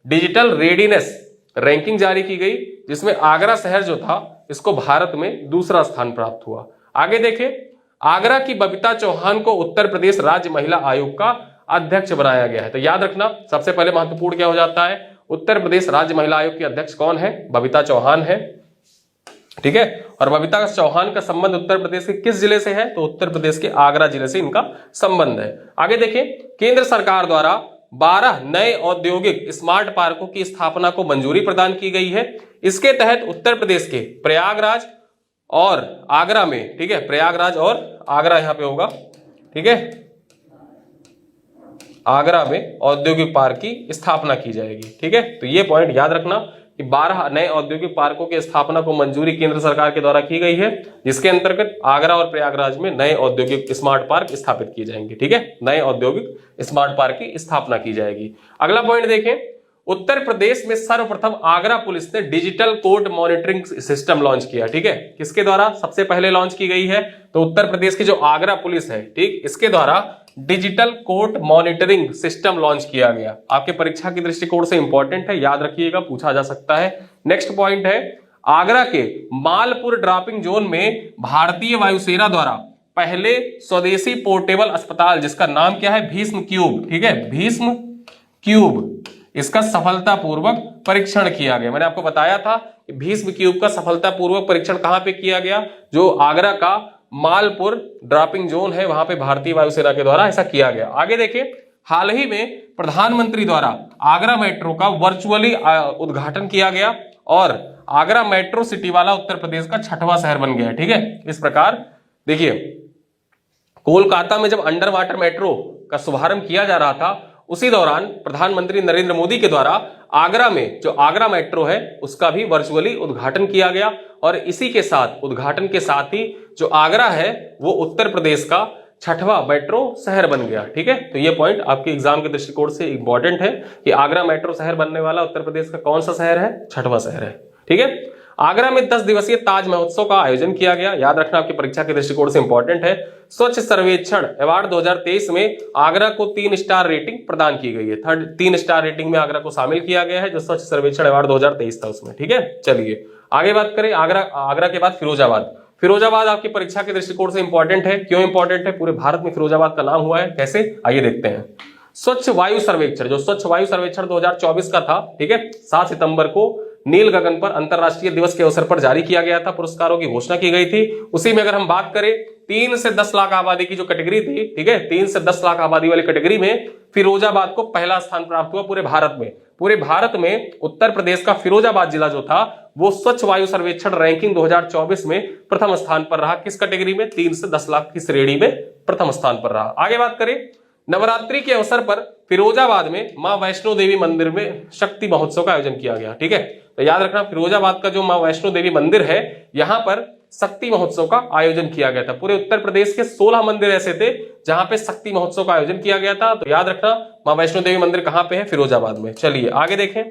डिजिटल रेडीनेस रैंकिंग जारी की गई, जिसमें आगरा शहर जो था इसको भारत में दूसरा स्थान प्राप्त हुआ। आगे देखें, आगरा की बबीता चौहान को उत्तर प्रदेश राज्य महिला आयोग का अध्यक्ष बनाया गया है। तो याद रखना, सबसे पहले महत्वपूर्ण क्या हो जाता है, उत्तर प्रदेश राज्य महिला आयोग की अध्यक्ष कौन है, बबीता चौहान है। ठीक है, और बबीता चौहान का संबंध उत्तर प्रदेश के किस जिले से है, तो उत्तर प्रदेश के आगरा जिले से इनका संबंध है। आगे देखें, केंद्र सरकार द्वारा 12 नए औद्योगिक स्मार्ट पार्कों की स्थापना को मंजूरी प्रदान की गई है। इसके तहत उत्तर प्रदेश के प्रयागराज और आगरा में, ठीक है, प्रयागराज और आगरा यहां पे होगा, ठीक है, आगरा में औद्योगिक पार्क की स्थापना की जाएगी। ठीक है, तो ये पॉइंट याद रखना कि 12 नए औद्योगिक पार्कों की स्थापना को मंजूरी केंद्र सरकार के द्वारा की गई है, जिसके अंतर्गत आगरा और प्रयागराज में नए औद्योगिक स्मार्ट पार्क स्थापित किए जाएंगे। ठीक है, नए औद्योगिक स्मार्ट पार्क की स्थापना की जाएगी। अगला पॉइंट देखें, उत्तर प्रदेश में सर्वप्रथम आगरा पुलिस ने digital court monitoring system launch किया। ठीक है, किसके द्वारा सबसे पहले लॉन्च की गई है, तो उत्तर प्रदेश की जो आगरा पुलिस है, ठीक, इसके द्वारा digital court monitoring system launch किया गया। आपके परीक्षा की दृष्टिकोण से इंपॉर्टेंट है, याद रखिएगा, पूछा जा सकता है। नेक्स्ट पॉइंट है, आगरा के मालपुर ड्रॉपिंग जोन में भारतीय वायुसेना द्वारा पहले स्वदेशी पोर्टेबल अस्पताल जिसका नाम क्या है, भीष्म क्यूब, ठीक है, भीष्म क्यूब, इसका सफलतापूर्वक परीक्षण किया गया। मैंने आपको बताया था कि भीष्म क्यूब का सफलतापूर्वक परीक्षण कहां पे किया गया, जो आगरा का मालपुर ड्रॉपिंग जोन है वहां पे भारतीय वायुसेना के द्वारा ऐसा किया गया। आगे देखिए, हाल ही में प्रधानमंत्री द्वारा आगरा मेट्रो का वर्चुअली उद्घाटन किया गया और आगरा मेट्रो सिटी वाला उत्तर प्रदेश का 6वां शहर बन गया है, ठीक है। इस प्रकार देखिए, कोलकाता में जब अंडर वाटर मेट्रो का शुभारंभ किया जा रहा था, उसी दौरान प्रधानमंत्री नरेंद्र मोदी के द्वारा आगरा में जो आगरा मेट्रो है उसका भी वर्चुअली उद्घाटन किया गया और इसी के साथ उद्घाटन के साथ ही जो आगरा है वो उत्तर प्रदेश का 6वां मेट्रो शहर बन गया, ठीक है। तो ये पॉइंट आपके एग्जाम के दृष्टिकोण से इंपॉर्टेंट है कि आगरा मेट्रो शहर बनने वाला उत्तर प्रदेश का कौन सा शहर है, 6वां शहर है, ठीक है। आगरा में 10 दिवसीय ताज महोत्सव का आयोजन किया गया, याद रखना आपकी परीक्षा के दृष्टिकोण से इंपॉर्टेंट है। स्वच्छ सर्वेक्षण अवार्ड 2023 में आगरा को 3 स्टार रेटिंग प्रदान की गई है, 3 स्टार रेटिंग में आगरा को शामिल किया गया है जो स्वच्छ सर्वेक्षण अवार्ड 2023 था उसमें, ठीक है। चलिए आगे बात करें, आगरा के बाद फिरोजाबाद। फिरोजाबाद आपकी परीक्षा के दृष्टिकोण से इंपॉर्टेंट है, क्यों इंपॉर्टेंट है, पूरे भारत में फिरोजाबाद का नाम हुआ है, कैसे, आइए देखते हैं। स्वच्छ वायु सर्वेक्षण, जो स्वच्छ वायु सर्वेक्षण 2024 का था, ठीक है, 7 सितंबर को नील गगन पर अंतरराष्ट्रीय दिवस के अवसर पर जारी किया गया था, पुरस्कारों की घोषणा की गई थी। उसी में अगर हम बात करें 3 से 10 लाख आबादी की जो कैटेगरी थी, ठीक है, 3 से 10 लाख आबादी वाली कैटेगरी में फिरोजाबाद को पहला स्थान प्राप्त हुआ पूरे भारत में। पूरे भारत में उत्तर प्रदेश का फिरोजाबाद जिला जो था वो स्वच्छ वायु सर्वेक्षण रैंकिंग 2024 में प्रथम स्थान पर रहा। किस कैटेगरी में, 3 से 10 लाख की श्रेणी में प्रथम स्थान पर रहा। आगे बात करें, नवरात्रि के अवसर पर फिरोजाबाद में मां वैष्णो देवी मंदिर में शक्ति महोत्सव का आयोजन किया गया, ठीक है। तो याद रखना, फिरोजाबाद का जो मां वैष्णो देवी मंदिर है यहां पर शक्ति महोत्सव का आयोजन किया गया था। पूरे उत्तर प्रदेश के 16 मंदिर ऐसे थे जहां पे शक्ति महोत्सव का आयोजन किया गया था। तो याद रखना, मां वैष्णो देवी मंदिर कहां पे है, फिरोजाबाद में। चलिए आगे देखें,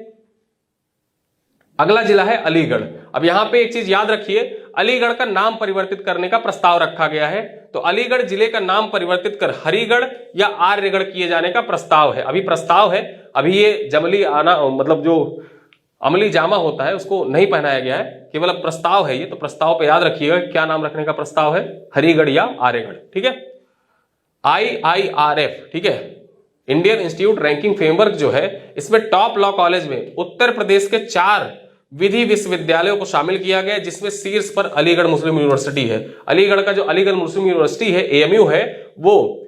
अगला जिला है अलीगढ़। अब यहां पे एक चीज याद रखिए, अलीगढ़ का नाम परिवर्तित करने का प्रस्ताव रखा गया है। तो अलीगढ़ जिले का नाम परिवर्तित कर हरिगढ़ या आर्यगढ़ किए जाने का प्रस्ताव है। अभी प्रस्ताव है, अभी ये जमली आना मतलब जो अमली जामा होता है उसको नहीं पहनाया गया है, केवल अब प्रस्ताव है ये। तो प्रस्ताव पे याद रखिएगा क्या नाम रखने का प्रस्ताव है, हरिगढ़ या आर्यगढ़, ठीक है। IIRF, ठीक है, इंडियन इंस्टीट्यूट रैंकिंग फ्रेमवर्क जो है, इसमें टॉप लॉ कॉलेज में उत्तर प्रदेश के 4 विधि विश्वविद्यालयों को शामिल किया गया, जिसमें शीर्ष पर अलीगढ़ मुस्लिम यूनिवर्सिटी है। अलीगढ़ का जो अलीगढ़ मुस्लिम यूनिवर्सिटी है, AMU है, वो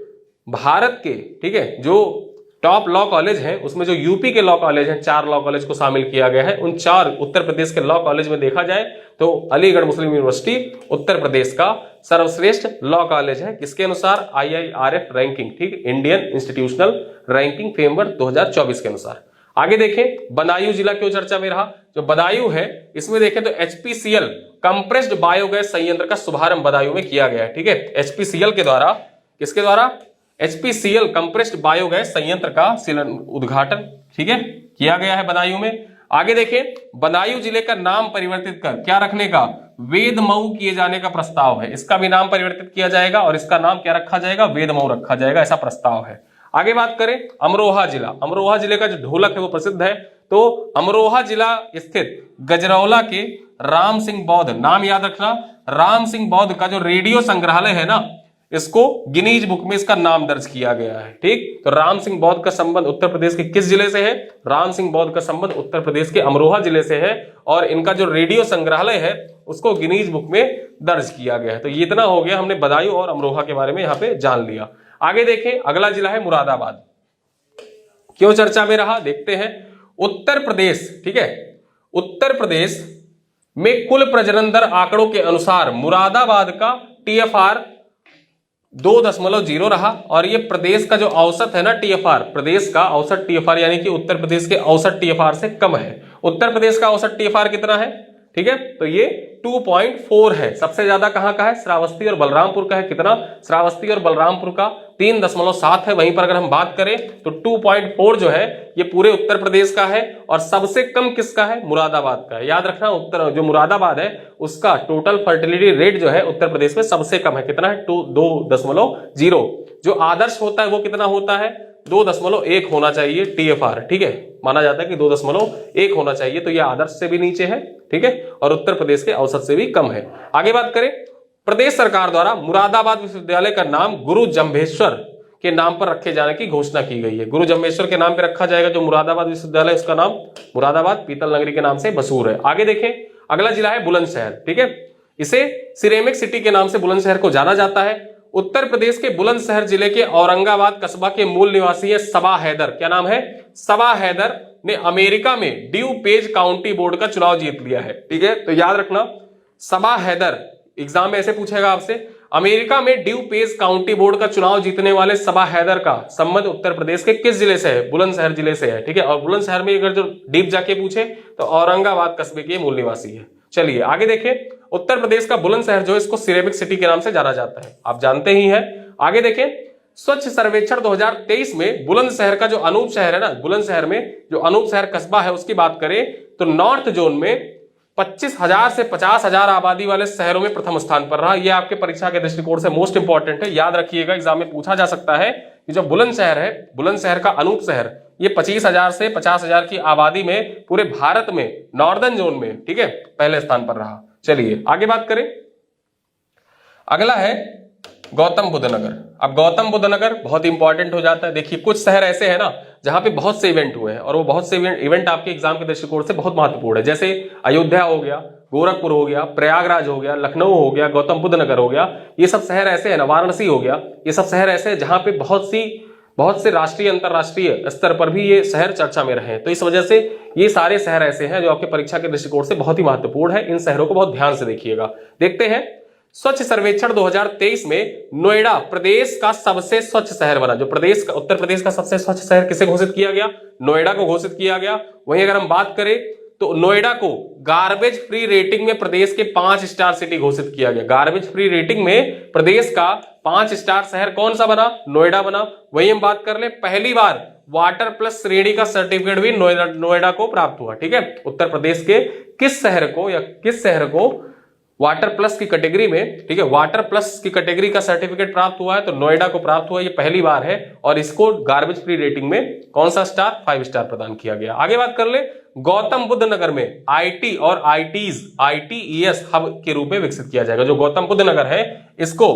भारत के, ठीक है, जो टॉप लॉ कॉलेज है उसमें जो यूपी के लॉ कॉलेज हैं, 4 लॉ कॉलेज को शामिल किया गया है। उन 4 उत्तर प्रदेश के लॉ कॉलेज में देखा जाए तो अलीगढ़ मुस्लिम यूनिवर्सिटी उत्तर प्रदेश का सर्वश्रेष्ठ लॉ कॉलेज है। किसके अनुसार, IIRF रैंकिंग, ठीक, इंडियन इंस्टीट्यूशनल रैंकिंग फ्रेमवर्क 2024 के अनुसार। आगे देखें, बदायूं जिला क्यों चर्चा में रहा। जो बदायूं है इसमें देखें तो HPCL कंप्रेस्ड बायोगैस संयंत्र का शुभारंभ बदायूं में किया गया है, ठीक है। HPCL के द्वारा, किसके द्वारा, HPCL कंप्रेस्ड बायोगैस संयंत्र का उद्घाटन, ठीक है, किया गया है बदायूं में। आगे देखें, बदायूं जिले का नाम परिवर्तित कर क्या रखने का, वेदमऊ किए जाने का प्रस्ताव है। इसका भी नाम परिवर्तित किया जाएगा और इसका नाम क्या रखा जाएगा, वेदमऊ रखा जाएगा, ऐसा प्रस्ताव है। आगे बात करें, अमरोहा जिला। अमरोहा जिले का जो ढोलक है वो प्रसिद्ध है। तो अमरोहा जिला स्थित गजरौला के राम सिंह बौद्ध, नाम याद रखना, राम सिंह बौद्ध का जो रेडियो संग्रहालय है ना, इसको गिनीज बुक में इसका नाम दर्ज किया गया है, ठीक। तो राम सिंह बौद्ध का संबंध उत्तर प्रदेश के किस जिले से है, राम सिंह बौद्ध का संबंध उत्तर प्रदेश के अमरोहा जिले से है और इनका जो रेडियो संग्रहालय है उसको गिनीज बुक में दर्ज किया गया है। तो ये इतना हो गया, हमने बदायूं और अमरोहा के बारे में यहाँ पे जान लिया। आगे देखें, अगला जिला है मुरादाबाद। क्यों चर्चा में रहा, देखते हैं। उत्तर प्रदेश, ठीक है, उत्तर प्रदेश में कुल प्रजनन दर आंकड़ों के अनुसार मुरादाबाद का TFR 2.0 रहा और ये प्रदेश का जो औसत है ना TFR, प्रदेश का औसत TFR यानी कि उत्तर प्रदेश के औसत TFR से कम है। उत्तर प्रदेश का औसत TFR कितना है, ठीक है, तो ये 2.4 है। सबसे ज्यादा कहां का है, श्रावस्ती और बलरामपुर का है। कितना, श्रावस्ती और बलरामपुर का 3.7 है। वहीं पर अगर हम बात करें तो 2.4 जो है ये पूरे उत्तर प्रदेश का है और सबसे कम किसका है, मुरादाबाद का है। याद रखना, उत्तर जो मुरादाबाद है उसका टोटल फर्टिलिटी रेट जो है उत्तर प्रदेश में सबसे कम है। कितना है, 2.0। जो आदर्श होता है वो कितना होता है, 2.1 होना चाहिए TFR, ठीक है, माना जाता है कि 2.1 होना चाहिए। तो ये आदर्श से भी नीचे है, ठीक है, और उत्तर प्रदेश के औसत से भी कम है। आगे बात करें, प्रदेश सरकार द्वारा मुरादाबाद विश्वविद्यालय का नाम गुरु जम्भेश्वर के नाम पर रखे जाने की घोषणा की गई है। गुरु जम्भेश्वर के नाम पर रखा जाएगा जो मुरादाबाद विश्वविद्यालय, उसका नाम मुरादाबाद पीतल नगरी के नाम से मशहूर है। आगे देखें, अगला जिला है बुलंदशहर। ठीक है, इसे सिरेमिक सिटी के नाम से बुलंदशहर को जाना जाता है। उत्तर प्रदेश के बुलंदशहर जिले के औरंगाबाद कस्बा के मूल निवासी है सबा हैदर। क्या नाम है? सबा हैदर ने अमेरिका में ड्यू पेज काउंटी बोर्ड का चुनाव जीत लिया है। ठीक है, तो याद रखना, सबा हैदर, एग्जाम में ऐसे पूछेगा आपसे, अमेरिका में ड्यू पेज काउंटी बोर्ड का चुनाव जीतने वाले सबा हैदर का संबंध उत्तर प्रदेश के किस जिले से है? बुलंदशहर जिले से है। ठीक है, और बुलंदशहर में अगर जो डीप जाके पूछे तो औरंगाबाद कस्बे के मूल निवासी है। चलिए आगे देखें, उत्तर प्रदेश का बुलंदशहर जो है इसको सिरेमिक सिटी के नाम से जाना जाता है, आप जानते ही हैं। आगे देखें, स्वच्छ सर्वेक्षण 2023 में बुलंदशहर का जो अनूप शहर है ना, बुलंदशहर में जो अनूप शहर कस्बा है उसकी बात करें तो नॉर्थ जोन में 25,000 से 50,000 आबादी वाले शहरों में प्रथम स्थान पर रहा। यह आपके परीक्षा के दृष्टिकोण से मोस्ट इंपॉर्टेंट है, याद रखिएगा, एग्जाम में पूछा जा सकता है कि जो बुलंदशहर है, बुलंदशहर का अनूप शहर, ये 25,000 से 50,000 की आबादी में पूरे भारत में नॉर्दर्न जोन में, ठीक है, पहले स्थान पर रहा। चलिए आगे बात करें, अगला है गौतम बुद्ध नगर। अब गौतम बुद्ध नगर बहुत इंपॉर्टेंट हो जाता है। देखिए कुछ शहर ऐसे हैं ना जहां पे बहुत से इवेंट हुए हैं और वो बहुत से इवेंट आपके एग्जाम के दृष्टिकोण से बहुत महत्वपूर्ण है। जैसे अयोध्या हो गया, गोरखपुर हो गया, प्रयागराज हो गया, लखनऊ हो गया, गौतम बुद्ध नगर हो गया, ये सब शहर ऐसे है ना, वाराणसी हो गया, ये सब शहर ऐसे हैं जहां पे बहुत से राष्ट्रीय अंतरराष्ट्रीय स्तर पर भी ये शहर चर्चा में रहे हैं। तो इस वजह से ये सारे शहर ऐसे हैं जो आपके परीक्षा के दृष्टिकोण से बहुत ही महत्वपूर्ण है। इन शहरों को बहुत ध्यान से देखिएगा। देखते हैं, स्वच्छ सर्वेक्षण 2023 में नोएडा प्रदेश का सबसे स्वच्छ शहर बना। जो प्रदेश का, उत्तर प्रदेश का सबसे स्वच्छ शहर किसे घोषित किया गया? नोएडा को घोषित किया गया। वहीं अगर हम बात करें तो नोएडा को गार्बेज फ्री रेटिंग में प्रदेश के 5 स्टार सिटी घोषित किया गया। गार्बेज फ्री रेटिंग में प्रदेश का 5 स्टार शहर कौन सा बना? नोएडा बना। वहीं हम बात कर ले, पहली बार वाटर प्लस श्रेणी का सर्टिफिकेट भी नोएडा को प्राप्त हुआ। ठीक है, उत्तर प्रदेश के किस शहर को वाटर प्लस की कैटेगरी में, ठीक है, वाटर प्लस की कैटेगरी का सर्टिफिकेट प्राप्त हुआ है? तो नोएडा को प्राप्त हुआ, ये पहली बार है। और इसको गार्बेज फ्री रेटिंग में कौन सा स्टार? 5 स्टार प्रदान किया गया। आगे बात कर ले, गौतम बुद्ध नगर में आईटी और आईटीईएस हब के रूप में विकसित किया जाएगा। जो गौतम बुद्ध नगर है इसको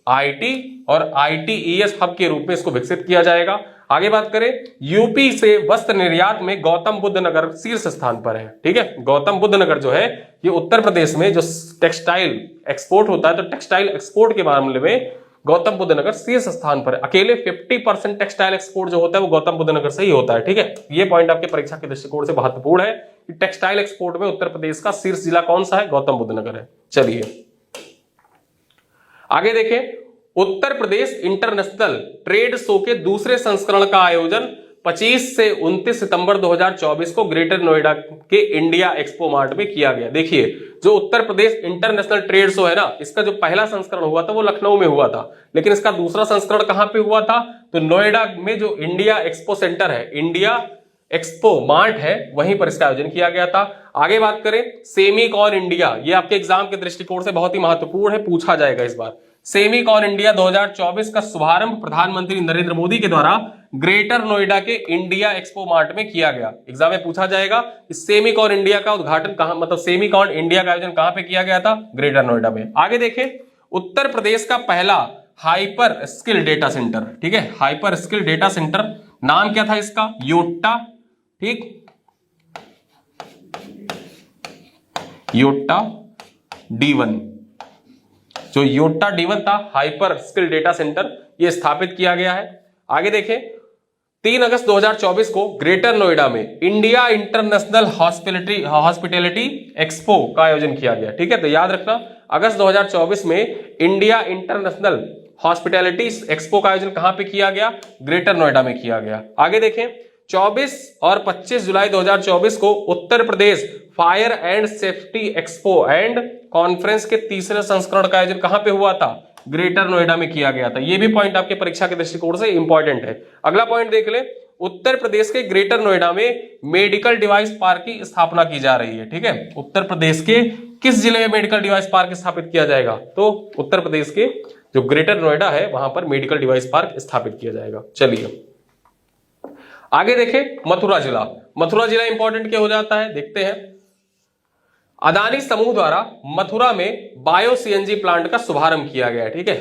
आईटी और आईटीईएस हब के रूप में इसको विकसित किया जाएगा। आगे बात करें, यूपी से वस्त्र निर्यात में गौतम बुद्ध नगर शीर्ष स्थान पर है। ठीक है, गौतम बुद्ध नगर जो है ये उत्तर प्रदेश में जो टेक्सटाइल एक्सपोर्ट होता है, तो टेक्सटाइल एक्सपोर्ट के मामले में गौतम बुद्ध नगर शीर्ष स्थान पर है। अकेले 50% टेक्सटाइल एक्सपोर्ट जो होता है वो गौतम बुद्ध नगर से ही होता है। ठीक है, ये पॉइंट आपके परीक्षा के दृष्टिकोण से महत्वपूर्ण है कि टेक्सटाइल एक्सपोर्ट में उत्तर प्रदेश का शीर्ष जिला कौन सा है? गौतम बुद्ध नगर है। चलिए आगे देखें, उत्तर प्रदेश इंटरनेशनल ट्रेड शो के दूसरे संस्करण का आयोजन 25 से 29 सितंबर 2024 को ग्रेटर नोएडा के इंडिया एक्सपो मार्ट में किया गया। देखिए, जो Uttar Pradesh international trade show है ना, इसका जो पहला संस्करण हुआ था वो लखनऊ में हुआ था, लेकिन इसका दूसरा संस्करण कहां पे हुआ था? तो नोएडा में जो इंडिया एक्सपो सेंटर है, इंडिया एक्सपो मार्ट है, वहीं पर इसका आयोजन किया गया था। आगे बात करें, सेमिकॉन इंडिया, ये आपके एग्जाम के दृष्टिकोण से बहुत ही महत्वपूर्ण है, पूछा जाएगा इस बार। सेमिकॉन इंडिया 2024 का शुभारंभ प्रधानमंत्री नरेंद्र मोदी के द्वारा ग्रेटर नोएडा के इंडिया एक्सपो मार्ट में किया गया। एग्जाम में पूछा जाएगा कि सेमिकॉन इंडिया का उद्घाटन कहां, मतलब सेमिकॉन इंडिया का आयोजन कहां पे किया गया था? ग्रेटर नोएडा में। आगे देखें, उत्तर प्रदेश का पहला हाइपर स्किल डेटा सेंटर, ठीक है, हाइपर स्किल डेटा सेंटर, नाम क्या था इसका? योट्टा। ठीक, योट्टा D1, जो योट्टा D1 था, हाइपर स्किल डेटा सेंटर, ये स्थापित किया गया है। आगे देखें, 3 अगस्त 2024 को ग्रेटर नोएडा में इंडिया इंटरनेशनल हॉस्पिटैलिटी एक्सपो का आयोजन किया गया। ठीक है, तो याद रखना, अगस्त 2024 में इंडिया इंटरनेशनल हॉस्पिटैलिटी एक्सपो का आयोजन कहां पे किया गया? ग्रेटर नोएडा में किया गया। आगे देखें, 24 और 25 जुलाई 2024 को Uttar Pradesh fire and safety expo and conference के तीसरे संस्करण का आयोजन कहां पे हुआ था? ग्रेटर नोएडा में किया गया था। ये भी पॉइंट आपके परीक्षा के दृष्टिकोण से इंपॉर्टेंट है। अगला पॉइंट देख ले, उत्तर प्रदेश के ग्रेटर नोएडा में मेडिकल डिवाइस पार्क की स्थापना की जा रही है। ठीक है, उत्तर प्रदेश के किस जिले में मेडिकल डिवाइस पार्क स्थापित किया जाएगा? तो उत्तर प्रदेश के जो ग्रेटर नोएडा है वहां पर मेडिकल डिवाइस पार्क स्थापित किया जाएगा। चलिए आगे देखें, मथुरा जिला। मथुरा जिला इंपॉर्टेंट क्या हो जाता है, देखते हैं। अदानी समूह द्वारा मथुरा में बायो सीएनजी प्लांट का शुभारंभ किया गया है। ठीक है,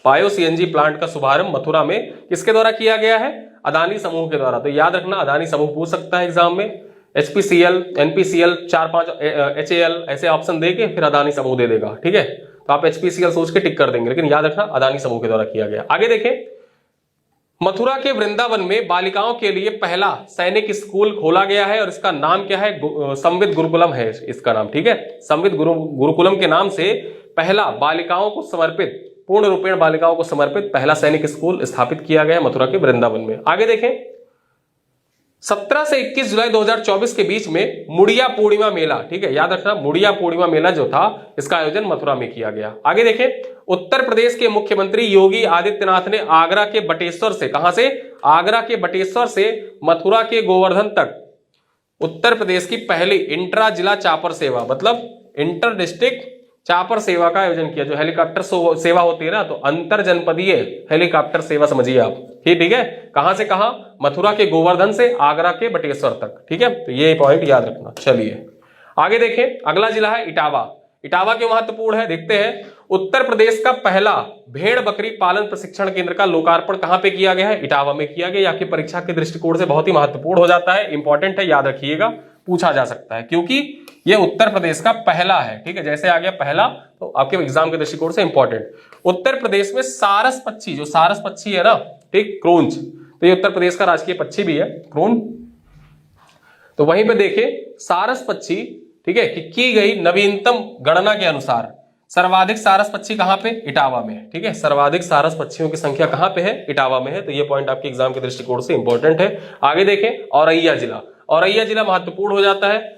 बायो सीएनजी प्लांट का शुभारंभ मथुरा में किसके द्वारा किया गया है? अदानी समूह के द्वारा। तो याद रखना, अदानी समूह पूछ सकता है एग्जाम में। एचपीसीएल, एनपीसीएल, 4-5 एचएएल ऐसे ऑप्शन देके फिर अदानी समूह दे देगा। ठीक है, तो आप एचपीसीएल सोच के टिक कर देंगे, लेकिन याद रखना अदानी समूह के द्वारा किया गया। आगे देखें, मथुरा के वृंदावन में बालिकाओं के लिए पहला सैनिक स्कूल खोला गया है और इसका नाम क्या है? संवित गुरुकुलम है इसका नाम। ठीक है, संवित गुरुकुलम के नाम से पहला बालिकाओं को समर्पित, पूर्ण रूपेण बालिकाओं को समर्पित पहला सैनिक स्कूल स्थापित किया गया मथुरा के वृंदावन में। आगे देखें, 17 से 21 जुलाई 2024 के बीच में मुड़िया पूर्णिमा मेला, ठीक है याद रखना, मुड़िया पूर्णिमा मेला जो था इसका आयोजन मथुरा में किया गया। आगे देखें, उत्तर प्रदेश के मुख्यमंत्री योगी आदित्यनाथ ने आगरा के बटेश्वर से, कहां से? आगरा के बटेश्वर से मथुरा के गोवर्धन तक उत्तर प्रदेश की पहली इंट्रा जिला चापर सेवा, मतलब इंटर डिस्ट्रिक्ट चापर सेवा का आयोजन किया। जो हेलीकॉप्टर सेवा होती है ना, तो अंतर जनपदीय हेलीकॉप्टर सेवा समझिए आप। ठीक है, कहां से कहां? मथुरा के गोवर्धन से आगरा के बटेश्वर तक। ठीक है, तो ये पॉइंट याद रखना। चलिए आगे देखें, अगला जिला है इटावा। इटावा क्यों महत्वपूर्ण है देखते हैं। उत्तर प्रदेश का पहला भेड़ बकरी पालन प्रशिक्षण केंद्र का लोकार्पण कहां पे किया गया है? इटावा में किया गया। आपकी परीक्षा के दृष्टिकोण से बहुत ही महत्वपूर्ण हो जाता है, इंपॉर्टेंट है, याद रखिएगा, पूछा जा सकता है क्योंकि ये उत्तर प्रदेश का पहला है। ठीक है, जैसे आ गया पहला तो आपके एग्जाम के दृष्टिकोण से इंपॉर्टेंट। उत्तर प्रदेश में सारस पक्षी, जो सारस पक्षी है ना, ठीक, क्रोंच, तो ये उत्तर प्रदेश का राजकीय पक्षी भी है क्रोन। तो वहीं पे देखे सारस पक्षी, ठीक है, कि की गई नवीनतम गणना के अनुसार सर्वाधिक सारस पक्षी कहां पे? इटावा में। ठीक है, सर्वाधिक सारस पक्षियों की संख्या कहां पे है? इटावा में है। तो ये पॉइंट आपके एग्जाम के दृष्टिकोण से इंपॉर्टेंट है। आगे देखें, औरैया जिला। औरैया जिला महत्वपूर्ण हो जाता है।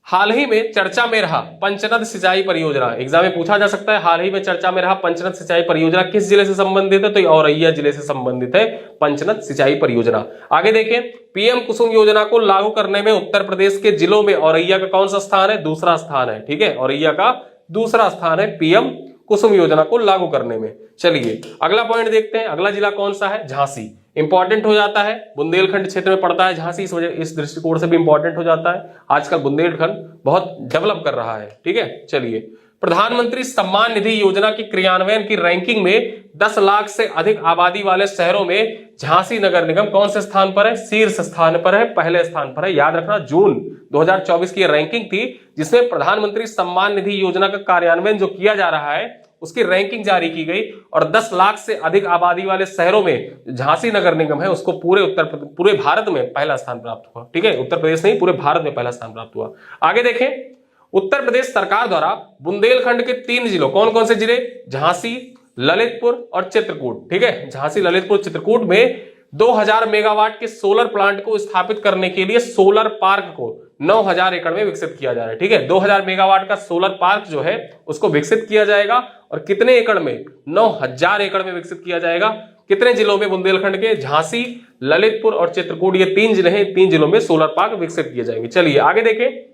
हाल ही में चर्चा में रहा पंचनद सिंचाई परियोजना, एग्जाम में पूछा जा सकता है, हाल ही में चर्चा में रहा पंचनद सिंचाई परियोजना किस जिले से संबंधित है? तो ये औरैया जिले से संबंधित है पंचनद सिंचाई परियोजना। आगे देखें, पीएम कुसुम योजना को लागू करने में उत्तर प्रदेश के जिलों में औरैया का कौन सा स्थान है? दूसरा स्थान है। ठीक है, औरैया का दूसरा स्थान है पीएम कुसुम योजना को लागू करने में। चलिए अगला पॉइंट देखते हैं, अगला जिला कौन सा है? झांसी। इंपॉर्टेंट हो जाता है, बुंदेलखंड क्षेत्र में पड़ता है झांसी, इस वजह इस दृष्टिकोण से भी इंपॉर्टेंट हो जाता है। आजकल बुंदेलखंड बहुत डेवलप कर रहा है। ठीक है, चलिए, प्रधानमंत्री सम्मान निधि योजना की क्रियान्वयन की रैंकिंग में 10 लाख से अधिक आबादी वाले शहरों में झांसी नगर निगम कौन से स्थान पर है? शीर्ष स्थान पर है, पहले स्थान पर है। याद रखना, जून 2024 की रैंकिंग थी जिसमें प्रधानमंत्री सम्मान निधि योजना का कार्यान्वयन जो किया जा रहा है उसकी रैंकिंग जारी की गई और 10 लाख से अधिक आबादी वाले शहरों में झांसी नगर निगम है उसको पूरे भारत में पहला स्थान प्राप्त हुआ। ठीक है, उत्तर प्रदेश नहीं, पूरे भारत में पहला स्थान प्राप्त हुआ। आगे देखें, उत्तर प्रदेश सरकार द्वारा बुंदेलखंड के 3 जिलों, कौन कौन से जिले? झांसी, ललितपुर और चित्रकूट। ठीक है, झांसी, ललितपुर, चित्रकूट में 2000 मेगावाट के सोलर प्लांट को स्थापित करने के लिए सोलर पार्क को 9000 एकड़ में विकसित किया जा रहा है। ठीक है, 2000 मेगावाट का सोलर पार्क जो है उसको विकसित किया जाएगा और कितने एकड़ में? 9000 एकड़ में विकसित किया जाएगा। कितने जिलों में? बुंदेलखंड के झांसी, ललितपुर और चित्रकूट, ये 3 जिले हैं, 3 जिलों में सोलर पार्क विकसित किए जाएंगे। चलिए आगे देखें,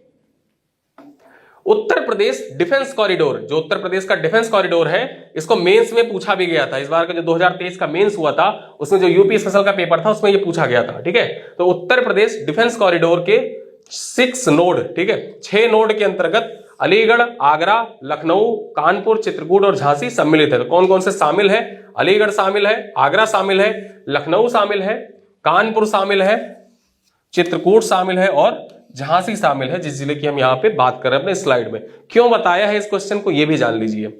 उत्तर प्रदेश डिफेंस कॉरिडोर, जो उत्तर प्रदेश का डिफेंस कॉरिडोर है, इसको मेंस में पूछा भी गया था। इस बार का जो 2023 का मेंस हुआ था उसमें जो यूपी स्पेशल का पेपर था उसमें ये पूछा गया था। ठीक है, तो उत्तर प्रदेश डिफेंस कॉरिडोर के 6 नोड, ठीक है, 6 नोड के अंतर्गत अलीगढ़, आगरा, लखनऊ, कानपुर, चित्रकूट और झांसी सम्मिलित है। तो कौन कौन से शामिल है? अलीगढ़ शामिल है, आगरा शामिल है, लखनऊ शामिल है, कानपुर शामिल है, चित्रकूट शामिल है और झांसी शामिल है, जिस जिले की हम यहाँ पे बात कर रहे हैं अपने स्लाइड में। क्यों बताया है इस क्वेश्चन को, ये भी जान लीजिए।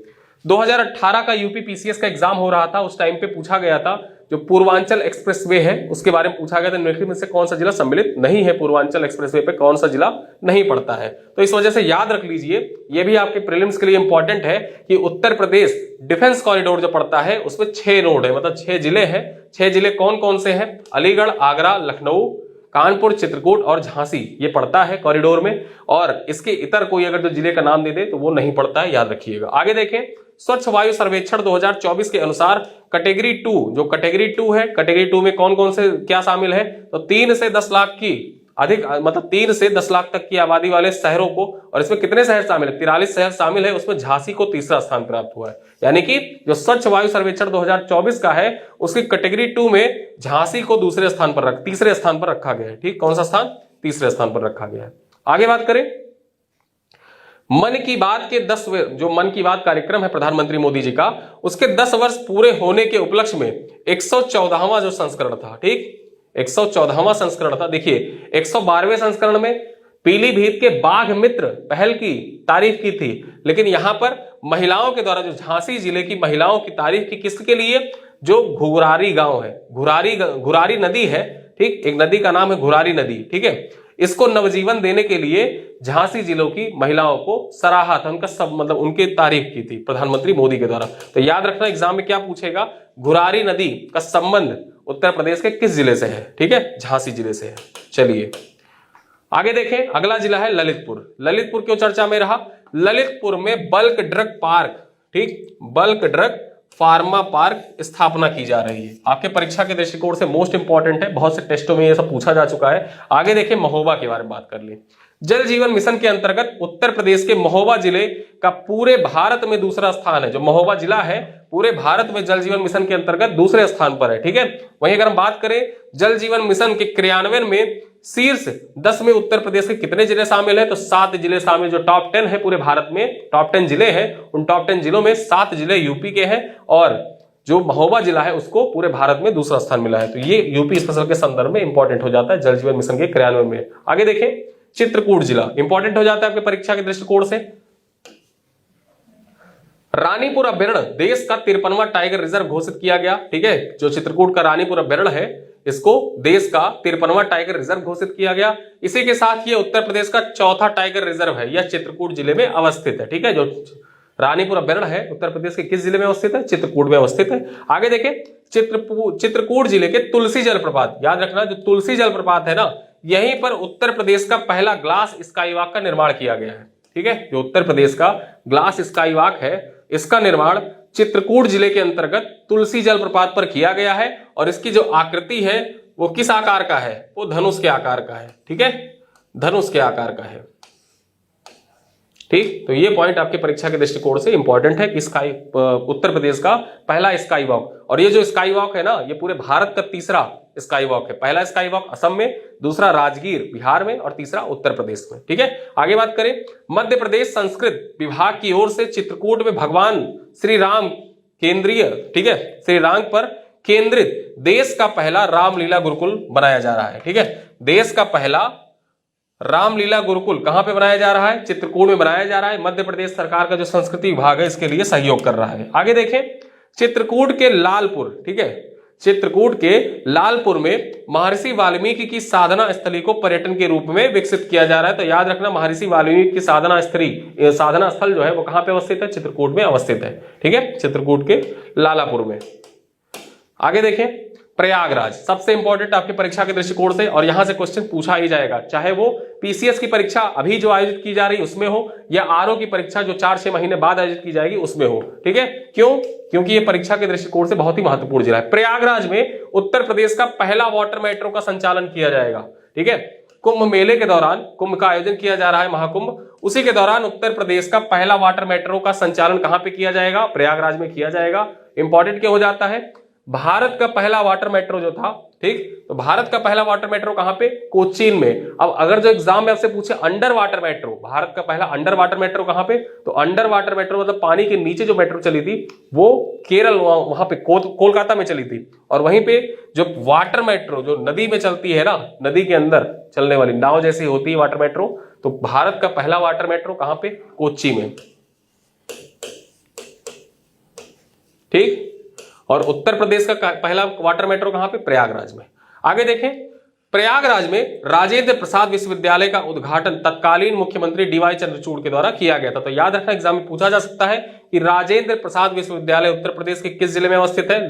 2018 का यूपी पीसीएस का एग्जाम हो रहा था, उस टाइम पे पूछा गया था, जो पूर्वांचल एक्सप्रेसवे है उसके बारे में पूछा गया था, निम्नलिखित में से कौन सा जिला सम्मिलित नहीं है? पूर्वांचल एक्सप्रेसवे पे कौन सा जिला नहीं पड़ता है? तो इस वजह से याद रख लीजिए, ये भी आपके प्रीलिम्स के लिए इंपॉर्टेंट है कि उत्तर प्रदेश डिफेंस कॉरिडोर जो पड़ता है उसमें 6 नोड है, मतलब 6 जिले हैं। 6 जिले कौन कौन से हैं? अलीगढ़, आगरा, लखनऊ, कानपुर, चित्रकूट और झांसी, ये पड़ता है कॉरिडोर में। और इसके इतर कोई अगर जो जिले का नाम दे दे तो वो नहीं पड़ता है, याद रखिएगा। आगे देखें, स्वच्छ वायु सर्वेक्षण 2024 के अनुसार कैटेगरी 2, जो कैटेगरी 2 है, कैटेगरी 2 में कौन कौन से क्या शामिल है? तो 3 से 10 लाख की अधिक, मतलब 3 से 10 लाख तक की आबादी वाले शहरों को, और इसमें कितने शहर शामिल है? 43 शहर शामिल है, उसमें झांसी को तीसरा स्थान प्राप्त हुआ है। यानी कि जो स्वच्छ वायु सर्वेक्षण 2024 का है उसकी कैटेगरी 2 में झांसी को तीसरे स्थान पर रखा गया है। ठीक, कौन सा स्थान? तीसरे स्थान पर रखा गया है। आगे बात करें, मन की बात के 10 जो मन की बात कार्यक्रम है प्रधानमंत्री मोदी जी का, उसके 10 वर्ष पूरे होने के उपलक्ष्य में 114वां जो संस्करण था, ठीक, 114वां संस्करण था। देखिए 112वें संस्करण में पीलीभीत के बाघ मित्र पहल की तारीफ की थी, लेकिन यहां पर महिलाओं के द्वारा, जो झांसी जिले की महिलाओं की तारीफ की किसके लिए, जो घुरारी गांव है, घुरारी नदी है, ठीक, एक नदी का नाम है घुरारी नदी, ठीक है, इसको नवजीवन देने के लिए झांसी जिलों की महिलाओं को सराहा था, उनका सब मतलब उनकी तारीफ की थी प्रधानमंत्री मोदी के द्वारा। तो याद रखना एग्जाम में क्या पूछेगा, घुरारी नदी का संबंध उत्तर प्रदेश के किस जिले से है, ठीक है, झांसी जिले से है। चलिए आगे देखें, अगला जिला है ललितपुर। ललितपुर क्यों चर्चा में रहा, ललितपुर में बल्क ड्रग पार्क, ठीक, बल्क ड्रग फार्मा पार्क स्थापना की जा रही है। आपके परीक्षा के दृष्टिकोण से मोस्ट इंपॉर्टेंट है, बहुत से टेस्टों में ये सब पूछा जा चुका है। आगे देखें, महोबा के बारे में बात कर ली। जल जीवन मिशन के अंतर्गत उत्तर प्रदेश के महोबा जिले का पूरे भारत में दूसरा स्थान है। जो महोबा जिला है पूरे भारत में जल जीवन मिशन के अंतर्गत दूसरे स्थान पर है, ठीक है। वहीं अगर हम बात करें जल जीवन मिशन के क्रियान्वयन में शीर्ष 10 में उत्तर प्रदेश के कितने जिले शामिल हैं, तो 7 जिले शामिल। जो टॉप 10 है पूरे भारत में, टॉप 10 जिले हैं, उन टॉप 10 जिलों में 7 जिले यूपी के हैं और जो महोबा जिला है उसको पूरे भारत में दूसरा स्थान मिला है। तो ये यूपी स्पेशल के संदर्भ में इंपॉर्टेंट हो जाता है जल जीवन मिशन के क्रियान्वयन में। आगे देखें, चित्रकूट जिला इंपॉर्टेंट हो जाता है आपके परीक्षा के दृष्टिकोण से। रानीपुर अभ्यारण्य देश का 53वां टाइगर रिजर्व घोषित किया गया, ठीक है। जो चित्रकूट का रानीपुर अभ्यारण्य है इसको देश का 53वां टाइगर रिजर्व घोषित किया गया। इसी के साथ ये उत्तर प्रदेश का चौथा टाइगर रिजर्व है, यह चित्रकूट जिले में अवस्थित है, ठीक है। जो रानीपुर अभ्यारण्य है उत्तर प्रदेश के किस जिले में अवस्थित है, चित्रकूट में अवस्थित है। आगे देखें, चित्रकूट जिले के तुलसी जलप्रपात, याद रखना जो तुलसी जलप्रपात है ना, यहीं पर उत्तर प्रदेश का पहला ग्लास स्काईवॉक का निर्माण किया गया है, ठीक है। जो उत्तर प्रदेश का ग्लास स्काईवॉक है इसका निर्माण चित्रकूट जिले के अंतर्गत तुलसी जलप्रपात पर किया गया है और इसकी जो आकृति है वो किस आकार का है, वो धनुष के आकार का है, ठीक है, धनुष के आकार का है, ठीक। तो ये पॉइंट आपके परीक्षा के दृष्टिकोण से इंपॉर्टेंट है कि उत्तर प्रदेश का पहला स्काई वॉक, और ये जो स्काई वॉक है ना ये पूरे भारत का तीसरा स्काई वॉक है। पहला स्काई वॉक असम में, दूसरा राजगीर बिहार में और तीसरा उत्तर प्रदेश में, ठीक है। आगे बात करें, मध्य प्रदेश संस्कृत विभाग की ओर से चित्रकूट में भगवान श्री राम केंद्रीय, ठीक है, श्री राम पर केंद्रित देश का पहला रामलीला गुरुकुल बनाया जा रहा है, ठीक है। देश का पहला रामलीला गुरुकुल कहां पे बनाया जा रहा है, चित्रकूट में बनाया जा रहा है। मध्य प्रदेश सरकार का जो संस्कृति विभाग है इसके लिए सहयोग कर रहा है। आगे देखें, चित्रकूट के लालपुर, ठीक है, चित्रकूट के लालपुर में महर्षि वाल्मीकि की साधना स्थली को पर्यटन के रूप में विकसित किया जा रहा है। तो याद रखना महर्षि वाल्मीकि की साधना स्थल जो है वो कहां पे अवस्थित है, चित्रकूट में अवस्थित है, ठीक है, चित्रकूट के लालापुर में। आगे देखें, प्रयागराज सबसे इंपॉर्टेंट आपकी परीक्षा के दृष्टिकोण से, और यहां से क्वेश्चन पूछा ही जाएगा, चाहे वो पीसीएस की परीक्षा अभी जो आयोजित की जा रही है उसमें हो या आरओ की परीक्षा जो 4-6 महीने बाद आयोजित की जाएगी उसमें हो, ठीक है। क्यों, क्योंकि ये परीक्षा के दृष्टिकोण से बहुत ही महत्वपूर्ण जिला है। प्रयागराज में उत्तर प्रदेश का पहला वाटर मेट्रो का संचालन किया जाएगा, ठीक है। कुंभ मेले के दौरान, कुंभ का आयोजन किया जा रहा है महाकुंभ, उसी के दौरान उत्तर प्रदेश का पहला वाटर मेट्रो का संचालन कहां पे किया जाएगा, प्रयागराज में किया जाएगा। इंपॉर्टेंट क्या हो जाता है, भारत का पहला वाटर मेट्रो जो था, ठीक, तो भारत का पहला वाटर मेट्रो कहां पे, कोचीन में। अब अगर जो एग्जाम में आपसे पूछे अंडर वाटर मेट्रो, भारत का पहला अंडर वाटर मेट्रो कहां पे, तो अंडर वाटर मेट्रो मतलब पानी के नीचे जो मेट्रो चली थी वो केरल वहां पे कोलकाता में चली थी। और वहीं पे जो वाटर मेट्रो जो नदी में चलती है ना, नदी के अंदर चलने वाली नाव जैसी होती है वाटर मेट्रो, तो भारत का पहला वाटर मेट्रो कहां पे, कोच्चि में, ठीक। और उत्तर प्रदेश का पहला वाटर मेट्रो कहां पे, प्रयागराज में। आगे देखें, प्रयागराज में राजेंद्र प्रसाद विश्वविद्यालय का उद्घाटन तत्कालीन मुख्यमंत्री डीवाई चंद्रचूड़ के द्वारा किया गया था। तो याद रखना एग्जाम में पूछा जा सकता है कि राजेंद्र प्रसाद विश्वविद्यालय उत्तर प्रदेश के किस जिले में अवस्थित है,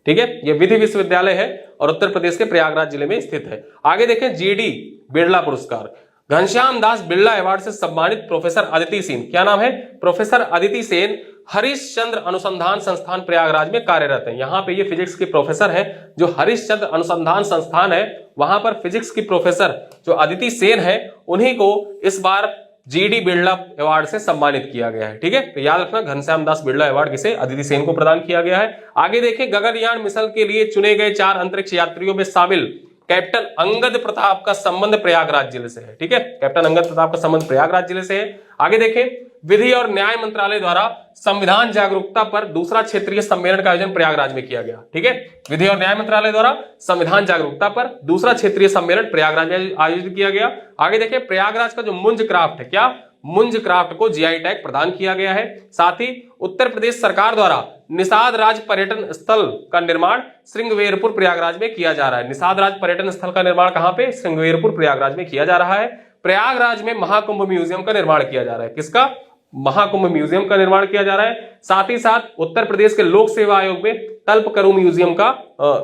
ठीक है, यह विधि विश्वविद्यालय है और उत्तर प्रदेश के प्रयागराज जिले में स्थित है। आगे देखें, जीडी बिरला पुरस्कार, घनश्याम दास बिरला अवार्ड से सम्मानित प्रोफेसर अदिति सेन, क्या नाम है, प्रोफेसर अदिति सेन हरिश्चंद्र अनुसंधान संस्थान प्रयागराज में कार्यरत है। यहां पे ये फिजिक्स के प्रोफेसर हैं, जो हरिश्चंद्र अनुसंधान संस्थान है वहां पर फिजिक्स की प्रोफेसर जो अदिति सेन है उन्हीं को इस बार जीडी बिरला अवार्ड से सम्मानित किया गया है, ठीक है। तो याद रखना घनश्याम दास बिरला अवार्ड किसे, अदिति सेन को प्रदान किया गया है। आगे देखें, गगनयान मिशन के लिए चुने गए 4 अंतरिक्ष यात्रियों में शामिल कैप्टन अंगद प्रताप का संबंध प्रयागराज जिले से है, ठीक है, कैप्टन अंगद प्रताप का संबंध प्रयागराज जिले से है। आगे देखें, विधि और न्याय मंत्रालय द्वारा संविधान जागरूकता पर दूसरा क्षेत्रीय सम्मेलन का आयोजन प्रयागराज में किया गया। ठीक है, विधि और न्याय मंत्रालय द्वारा संविधान जागरूकता पर दूसरा क्षेत्रीय सम्मेलन प्रयागराज में आयोजित किया गया। आगे देखिए, प्रयागराज का जो मुंज क्राफ्ट है, क्या मुंज क्राफ्ट को जीआई टैग प्रदान किया गया है। साथ ही उत्तर प्रदेश सरकार द्वारा निषाद राज पर्यटन स्थल का निर्माण श्रृंगवेरपुर प्रयागराज में किया जा रहा है। निषाद राज पर्यटन स्थल का निर्माण कहां पे? श्रृंगवेरपुर प्रयागराज में किया जा रहा है। प्रयागराज में महाकुंभ म्यूजियम का निर्माण किया जा रहा है। किसका? महाकुंभ म्यूजियम का निर्माण किया जा रहा है। साथ ही साथ उत्तर प्रदेश के लोक सेवा आयोग में कल्पतरु म्यूजियम का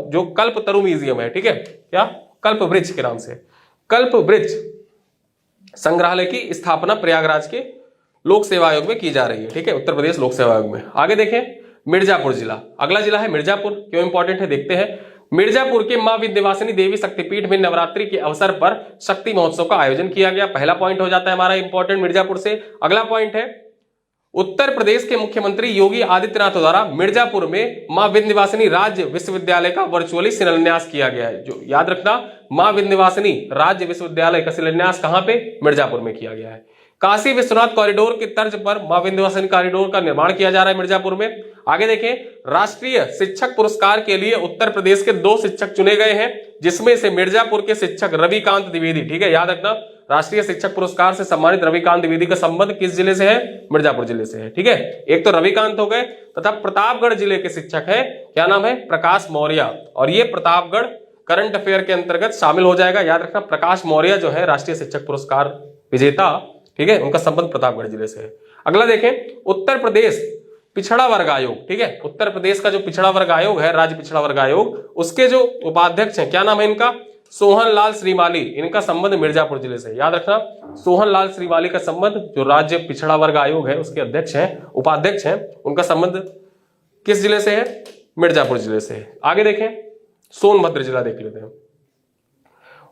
जो कल्पतरु म्यूजियम है, ठीक है, क्या कल्प वृक्ष के नाम से कल्प वृक्ष संग्रहालय की स्थापना प्रयागराज के लोक सेवा आयोग में की जा रही है। ठीक है, उत्तर प्रदेश लोक सेवा आयोग में। आगे देखें, मिर्जापुर जिला, अगला जिला है मिर्जापुर। क्यों इंपॉर्टेंट है देखते हैं। मिर्जापुर के मां विंध्यवासिनी देवी शक्तिपीठ में नवरात्रि के अवसर पर शक्ति महोत्सव का आयोजन किया गया। पहला पॉइंट हो जाता है हमारा इंपॉर्टेंट मिर्जापुर से। अगला पॉइंट है, उत्तर प्रदेश के मुख्यमंत्री योगी आदित्यनाथ द्वारा मिर्जापुर में मां विंध्यवासिनी राज्य विश्वविद्यालय का वर्चुअली शिलान्यास किया गया है। जो याद रखना, मां विंध्यवासिनी राज्य विश्वविद्यालय का शिलान्यास कहां पे? मिर्जापुर में किया गया है। काशी विश्वनाथ कॉरिडोर की तर्ज पर मां विंध्यवासिनी कॉरिडोर का निर्माण किया जा रहा है मिर्जापुर में। आगे देखें, राष्ट्रीय शिक्षक पुरस्कार के लिए उत्तर प्रदेश के 2 शिक्षक चुने गए हैं, जिसमें से मिर्जापुर के शिक्षक रविकांत द्विवेदी। ठीक है, याद रखना, राष्ट्रीय शिक्षक पुरस्कार से सम्मानित रविकांत द्विवेदी का संबंध किस जिले से है? मिर्जापुर जिले से है। ठीक है, एक तो रविकांत हो गए, तथा प्रतापगढ़ जिले के शिक्षक है, क्या नाम है? प्रकाश मौर्य। और ये प्रतापगढ़ करंट अफेयर के अंतर्गत शामिल हो जाएगा। याद रखना, प्रकाश मौर्य जो है राष्ट्रीय शिक्षक पुरस्कार विजेता, ठीक है, उनका संबंध प्रतापगढ़ जिले से है। अगला देखें, उत्तर प्रदेश पिछड़ा वर्ग आयोग। ठीक है, उत्तर प्रदेश का जो पिछड़ा वर्ग आयोग है, राज्य पिछड़ा वर्ग आयोग, उसके जो उपाध्यक्ष हैं, क्या नाम है इनका? सोहन लाल श्रीमाली। इनका संबंध मिर्जापुर जिले से। याद रखना, सोहन लाल श्रीमाली का संबंध, जो राज्य पिछड़ा वर्ग आयोग है उसके अध्यक्ष हैं, उपाध्यक्ष हैं, उनका संबंध किस जिले से है? मिर्जापुर जिले से है। आगे देखें, सोनभद्र जिला देख लेते हैं।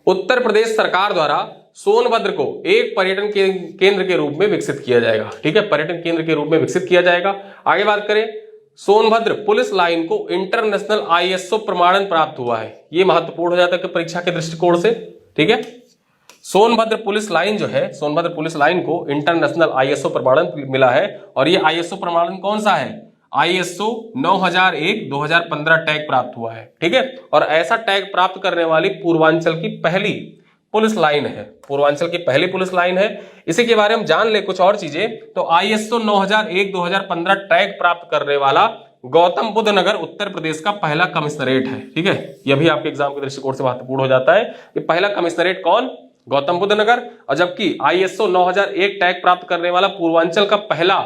उत्तर प्रदेश सरकार द्वारा सोनभद्र को एक पर्यटन केंद्र के रूप में विकसित किया जाएगा। ठीक है, पर्यटन केंद्र के रूप में विकसित किया जाएगा। आगे बात करें, सोनभद्र पुलिस लाइन को इंटरनेशनल आईएसओ प्रमाणन प्राप्त हुआ है। यह महत्वपूर्ण हो जाता है कि परीक्षा के दृष्टिकोण से। ठीक है, सोनभद्र पुलिस लाइन जो है, सोनभद्र पुलिस लाइन को इंटरनेशनल आईएसओ प्रमाणन मिला है। और यह आईएसओ प्रमाणन कौन सा है? आईएसओ 9001-2015 टैग प्राप्त हुआ है। ठीक है, और ऐसा टैग प्राप्त करने वाली पूर्वांचल की पहली पुलिस लाइन है, पूर्वांचल की पहली पुलिस लाइन है। इसी के बारे में जान ले कुछ और चीजें। तो आईएसओ 9001-2015 टैग प्राप्त करने वाला गौतम बुद्ध नगर उत्तर प्रदेश का पहला कमिश्नरेट है। ठीक है, यह भी आपके एग्जाम के दृष्टिकोण से महत्वपूर्ण हो जाता है कि पहला कमिश्नरेट कौन? गौतम बुद्ध नगर। और जबकि आईएसओ 9001 टैग प्राप्त करने वाला पूर्वांचल का पहला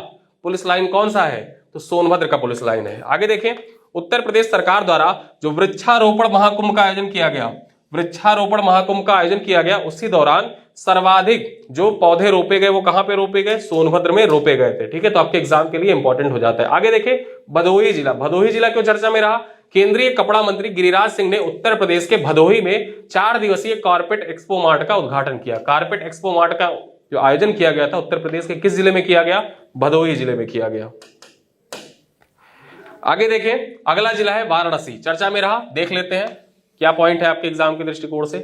पुलिस लाइन कौन सा है? तो सोनभद्र का पुलिस लाइन है। आगे देखें, उत्तर प्रदेश सरकार द्वारा जो वृक्षारोपण महाकुंभ का आयोजन किया गया, वृक्षारोपण महाकुंभ का आयोजन किया गया, उसी दौरान सर्वाधिक जो पौधे रोपे गए वो कहां पे रोपे गए? सोनभद्र में रोपे गए थे। ठीक है, तो आपके एग्जाम के लिए इंपॉर्टेंट हो जाता है। आगे देखें, भदोही जिला। भदोही जिला क्यों चर्चा में रहा? केंद्रीय कपड़ा मंत्री गिरिराज सिंह ने उत्तर प्रदेश के भदोही में 4 दिवसीय कारपेट एक्सपो मार्ट का उद्घाटन किया। कारपेट एक्सपो मार्ट का जो आयोजन किया गया था उत्तर प्रदेश के किस जिले में किया गया? भदोही जिले में किया गया। आगे देखें, अगला जिला है वाराणसी, चर्चा में रहा, देख लेते हैं क्या पॉइंट है आपके एग्जाम के दृष्टिकोण से।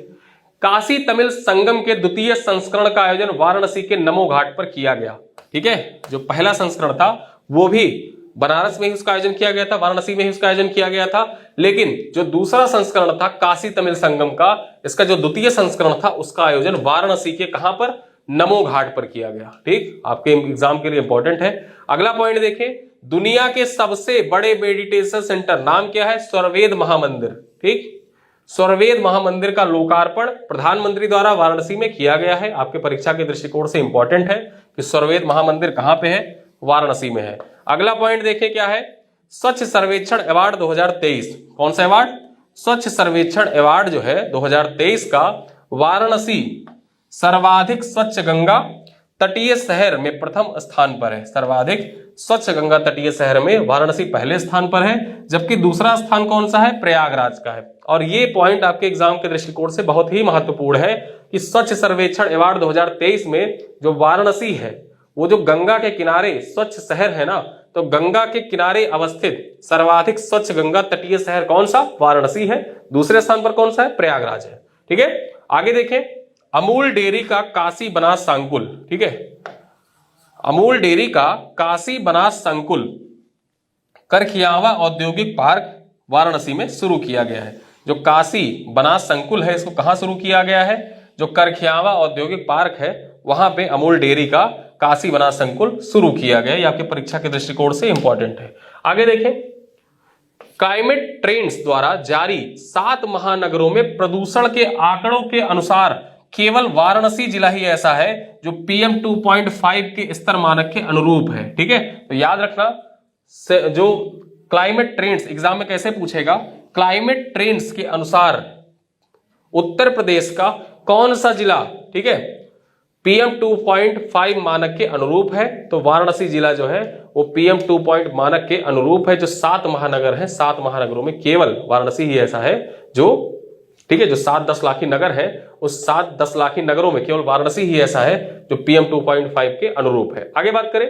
काशी तमिल संगम के द्वितीय संस्करण का आयोजन वाराणसी के नमो घाट पर किया गया। ठीक है, जो पहला संस्करण था वो भी बनारस में ही उसका आयोजन किया गया था, वाराणसी में ही उसका आयोजन किया गया था। लेकिन जो दूसरा संस्करण था काशी तमिल संगम का, इसका जो द्वितीय संस्करण था उसका आयोजन वाराणसी के कहां पर? नमो घाट पर किया गया। ठीक, आपके एग्जाम के लिए इंपॉर्टेंट है। अगला पॉइंट देखें, दुनिया के सबसे बड़े मेडिटेशन सेंटर नाम क्या है? स्वरवेद महामंदिर। ठीक, स्वरवेद महामंदिर का लोकार्पण प्रधानमंत्री द्वारा वाराणसी में किया गया है। आपके परीक्षा के दृष्टिकोण से इंपॉर्टेंट है कि स्वरवेद महामंदिर कहां पे है? वाराणसी में है। अगला पॉइंट देखिए क्या है, स्वच्छ सर्वेक्षण अवार्ड 2023। कौन सा अवार्ड? स्वच्छ सर्वेक्षण अवार्ड जो है 2023 का वाराणसी सर्वाधिक स्वच्छ गंगा तटीय शहर में प्रथम स्थान पर है। सर्वाधिक स्वच्छ गंगा तटीय शहर में वाराणसी पहले स्थान पर है, जबकि दूसरा स्थान कौन सा है? प्रयागराज का है। और ये पॉइंट आपके एग्जाम के दृष्टिकोण से बहुत ही महत्वपूर्ण है कि स्वच्छ सर्वेक्षण अवार्ड 2023 में जो वाराणसी है वो जो गंगा के किनारे स्वच्छ शहर है ना, तो गंगा के किनारे अवस्थित सर्वाधिक स्वच्छ गंगा तटीय शहर कौन सा? वाराणसी है। दूसरे स्थान पर कौन सा है? प्रयागराज है। ठीक है, आगे देखें, अमूल डेयरी का काशी बनास सांकुल। ठीक है, अमूल डेयरी का काशी बनास संकुल करखियावा औद्योगिक पार्क वाराणसी में शुरू किया गया है। जो काशी बनास संकुल है इसको कहां शुरू किया गया है? जो करखियावा औद्योगिक पार्क है वहां पे अमूल डेयरी का काशी बनास संकुल शुरू किया गया। ये आपके परीक्षा के दृष्टिकोण से इंपॉर्टेंट है। आगे देखें, क्लाइमेट ट्रेंड्स द्वारा जारी 7 महानगरों में प्रदूषण के आंकड़ों के अनुसार केवल वाराणसी जिला ही ऐसा है जो PM 2.5 के स्तर मानक के अनुरूप है। ठीक है, तो याद रखना जो क्लाइमेट ट्रेंड्स एग्जाम में कैसे पूछेगा, क्लाइमेट ट्रेंड्स के अनुसार उत्तर प्रदेश का कौन सा जिला, ठीक है, PM 2.5 मानक के अनुरूप है। तो वाराणसी जिला जो है वो PM 2 मानक के अनुरूप है। जो 7 महानगर हैं, 7 महानगरों में केवल वाराणसी ही ऐसा है जो, ठीक है, जो 7-10 लाखी नगर है उस 7-10 लाखी नगरों में केवल वाराणसी ही ऐसा है जो PM 2.5 के अनुरूप है। आगे बात करें,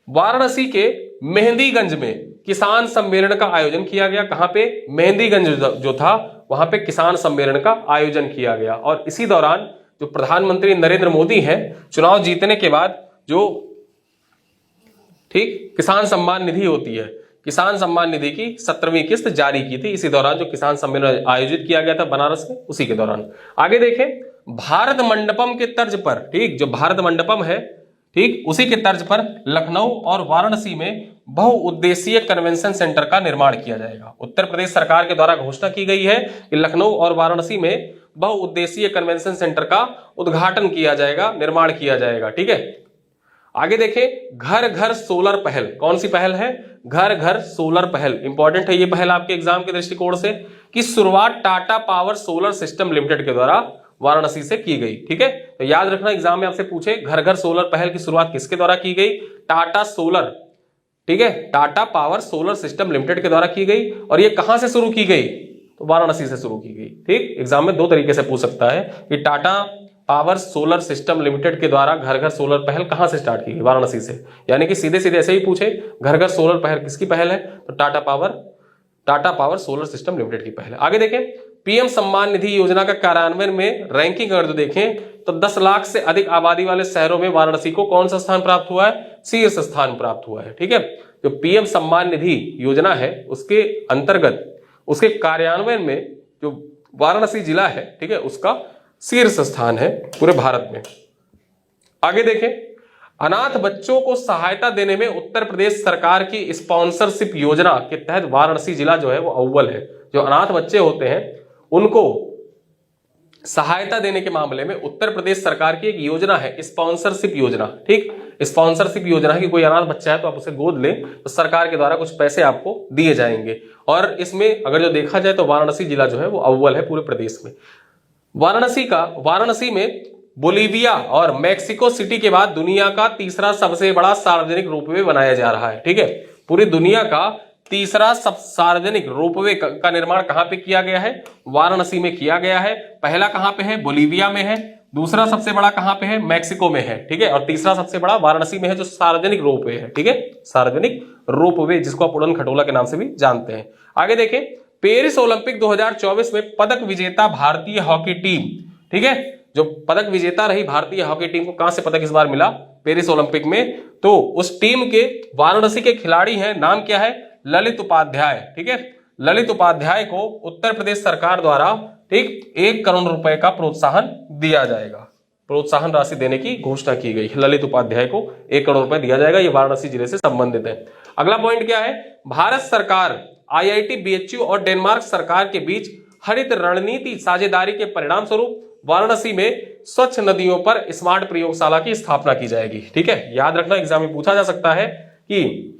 वाराणसी के मेहंदीगंज में किसान सम्मेलन का आयोजन किया गया। कहां पे? मेहंदीगंज जो था वहां पे किसान सम्मेलन का आयोजन किया गया। और इसी दौरान जो प्रधानमंत्री नरेंद्र मोदी हैं, चुनाव जीतने के बाद जो, ठीक, किसान सम्मान निधि होती है, किसान सम्मान निधि की 17वीं किस्त जारी की थी। इसी दौरान जो किसान सम्मेलन आयोजित किया गया था बनारस में, उसी के दौरान। आगे देखें, भारत मंडपम के तर्ज पर, ठीक, जो भारत मंडपम है, ठीक, उसी के तर्ज पर लखनऊ और वाराणसी में बहुउद्देशीय कन्वेंशन सेंटर का निर्माण किया जाएगा। उत्तर प्रदेश सरकार के द्वारा घोषणा की गई है कि लखनऊ और वाराणसी में बहुउद्देशीय कन्वेंशन सेंटर का उद्घाटन किया जाएगा, निर्माण किया जाएगा। ठीक है, आगे देखें, घर घर सोलर पहल। कौन सी पहल है? घर घर सोलर पहल। इंपॉर्टेंट है ये पहल आपके एग्जाम के दृष्टिकोण से, कि शुरुआत Tata power solar system limited के द्वारा वाराणसी से की गई। ठीक है, तो याद रखना एग्जाम में आपसे पूछे घर घर सोलर पहल की शुरुआत किसके द्वारा की गई? टाटा सोलर, ठीक है, Tata power solar system limited के द्वारा की गई। और ये कहां से शुरू की गई? तो वाराणसी से शुरू की गई। ठीक, एग्जाम में 2 तरीके से पूछ सकता है कि Tata power solar system limited के द्वारा घर घर सोलर पहल कहां से स्टार्ट की गई? वाराणसी से। यानी कि सीधे सीधे ऐसे ही पूछे घर घर सोलर पहल किसकी पहल है? तो Tata power solar system limited की पहल है। आगे देखें, PM सम्मान निधि योजना का कार्यान्वयन में रैंकिंग अगर देखें तो 10 लाख से अधिक आबादी वाले शहरों में वाराणसी को कौन सा स्थान प्राप्त हुआ है? शीर्ष स्थान प्राप्त हुआ है। ठीक है, जो PM सम्मान निधि योजना है उसके अंतर्गत उसके कार्यान्वयन में जो वाराणसी जिला है, ठीक है, उसका शीर्ष स्थान है पूरे भारत में। आगे देखें, अनाथ बच्चों को सहायता देने में उत्तर प्रदेश सरकार की स्पॉन्सरशिप योजना के तहत वाराणसी जिला जो है वो अव्वल है। जो अनाथ बच्चे होते हैं उनको सहायता देने के मामले में उत्तर प्रदेश सरकार की एक योजना है, स्पॉन्सरशिप योजना। ठीक, स्पॉन्सरशिप योजना की कोई अनाथ बच्चा है तो आप उसे गोद लें तो सरकार के द्वारा कुछ पैसे आपको दिए जाएंगे। और इसमें अगर जो देखा जाए तो वाराणसी जिला जो है वो अव्वल है पूरे प्रदेश में। वाराणसी में बोलीविया और मेक्सिको सिटी के बाद दुनिया का तीसरा सबसे बड़ा सार्वजनिक रोपवे बनाया जा रहा है। ठीक है, पूरी दुनिया का तीसरा सार्वजनिक रोपवे का निर्माण कहां पे किया गया है? वाराणसी में किया गया है। पहला कहां पे है? बोलीविया में है। दूसरा सबसे बड़ा कहां पे है? मैक्सिको में है। ठीक है, और तीसरा सबसे बड़ा वाराणसी में है जो सार्वजनिक रोपवे है। ठीक है, सार्वजनिक रोपवे जिसको आप उड़न खटोला के नाम से भी जानते हैं। आगे देखें, पेरिस ओलंपिक 2024 में पदक विजेता भारतीय हॉकी टीम, ठीक है, जो पदक विजेता रही भारतीय हॉकी टीम को कहां से पदक इस बार मिला? पेरिस ओलंपिक में। तो उस टीम के वाराणसी के खिलाड़ी हैं, नाम क्या है? ललित उपाध्याय। ठीक है, ललित उपाध्याय को उत्तर प्रदेश सरकार द्वारा, ठीक, 1 करोड़ रुपए का प्रोत्साहन दिया जाएगा। प्रोत्साहन राशि देने की घोषणा की गई। ललित उपाध्याय को 1 करोड़ रुपए दिया जाएगा। ये वाराणसी जिले से संबंधित है। अगला पॉइंट क्या है? भारत सरकार, IIT BHU और डेनमार्क सरकार के बीच हरित रणनीति साझेदारी के परिणाम स्वरूप वाराणसी में स्वच्छ नदियों पर स्मार्ट प्रयोगशाला की स्थापना की जाएगी। ठीक है, याद रखना एग्जाम में पूछा जा सकता है कि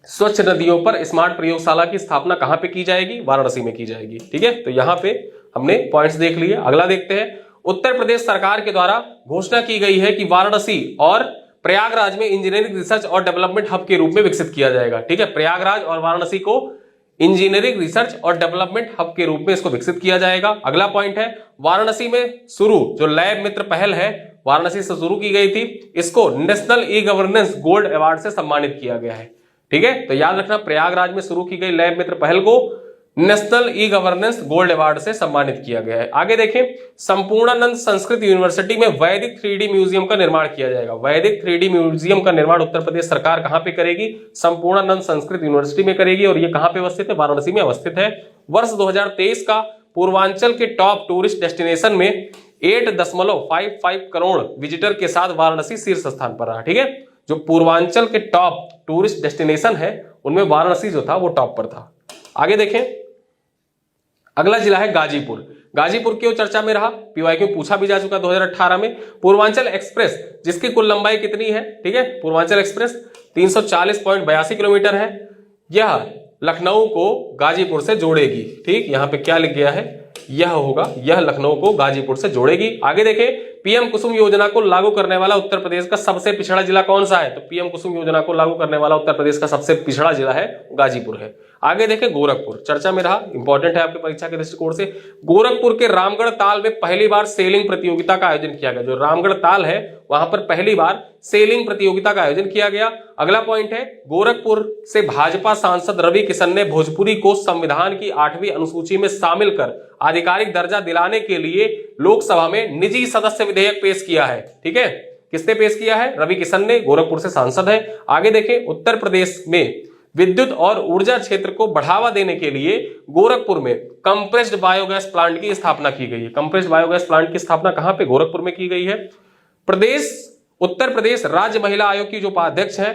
स्वच्छ नदियों पर स्मार्ट प्रयोगशाला की स्थापना कहां पे की जाएगी? वाराणसी में की जाएगी। ठीक है, तो यहां पे हमने पॉइंट्स देख लिए। अगला देखते हैं, उत्तर प्रदेश सरकार के द्वारा घोषणा की गई है कि वाराणसी और प्रयागराज में इंजीनियरिंग रिसर्च और डेवलपमेंट हब के रूप में विकसित किया जाएगा। ठीक है, प्रयागराज और वाराणसी को इंजीनियरिंग रिसर्च और डेवलपमेंट हब के रूप में इसको विकसित किया जाएगा। अगला पॉइंट है, वाराणसी में शुरू जो लैब मित्र पहल है वाराणसी से शुरू की गई थी, इसको national e governance gold award से सम्मानित किया गया है। ठीक है, तो याद रखना प्रयागराज में शुरू की गई लैब मित्र पहल को national e governance gold award से सम्मानित किया गया है। आगे देखें, संपूर्णानंद संस्कृत यूनिवर्सिटी में वैदिक 3D म्यूजियम का निर्माण किया जाएगा। वैदिक 3D म्यूजियम का निर्माण उत्तर प्रदेश सरकार कहां पे करेगी? संपूर्णानंद संस्कृत यूनिवर्सिटी में करेगी और ये कहां पे अवस्थित है? वाराणसी में अवस्थित है। वर्ष 2023 का पूर्वांचल के टॉप टूरिस्ट डेस्टिनेशन में 8.55 करोड़ विजिटर के साथ वाराणसी शीर्ष स्थान पर रहा। ठीक है, जो पूर्वांचल के टॉप टूरिस्ट डेस्टिनेशन है उनमें वाराणसी जो था वो टॉप पर था। आगे देखें, अगला जिला है गाजीपुर। गाजीपुर क्यों चर्चा में रहा? पीवाईक्यू पूछा भी जा चुका 2018 में। पूर्वांचल एक्सप्रेस जिसकी कुल लंबाई कितनी है? ठीक है, पूर्वांचल एक्सप्रेस 340.82 किलोमीटर है। यह लखनऊ को गाजीपुर से जोड़ेगी। ठीक, यहां पे क्या लिख गया है? यह होगा, यह लखनऊ को गाजीपुर से जोड़ेगी। आगे देखें, पीएम कुसुम योजना को लागू करने वाला उत्तर प्रदेश का सबसे पिछड़ा जिला कौन सा है? तो पीएम कुसुम योजना को लागू करने वाला उत्तर प्रदेश का सबसे पिछड़ा जिला है गाजीपुर है। आगे देखें, गोरखपुर चर्चा में रहा, इंपॉर्टेंट है आपके परीक्षा के दृष्टिकोण से। गोरखपुर के रामगढ़ ताल में पहली बार सेलिंग प्रतियोगिता का आयोजन किया गया। जो रामगढ़ ताल है वहां पर पहली बार सेलिंग प्रतियोगिता का आयोजन किया गया। अगला पॉइंट है, गोरखपुर से भाजपा सांसद रवि किशन ने भोजपुरी को संविधान की 8वीं अनुसूची में शामिल कर आधिकारिक दर्जा दिलाने के लिए लोकसभा में निजी सदस्य विधेयक पेश किया है। ठीक है, किसने पेश किया है? रवि किशन ने, गोरखपुर से सांसद है। आगे देखें, उत्तर प्रदेश में विद्युत और ऊर्जा क्षेत्र को बढ़ावा देने के लिए गोरखपुर में कंप्रेस्ड बायोगैस प्लांट की स्थापना की गई है। कंप्रेस्ड बायोगैस प्लांट की स्थापना कहां पे? गोरखपुर में की गई है। उत्तर प्रदेश राज्य महिला आयोग की जो उपाध्यक्ष है,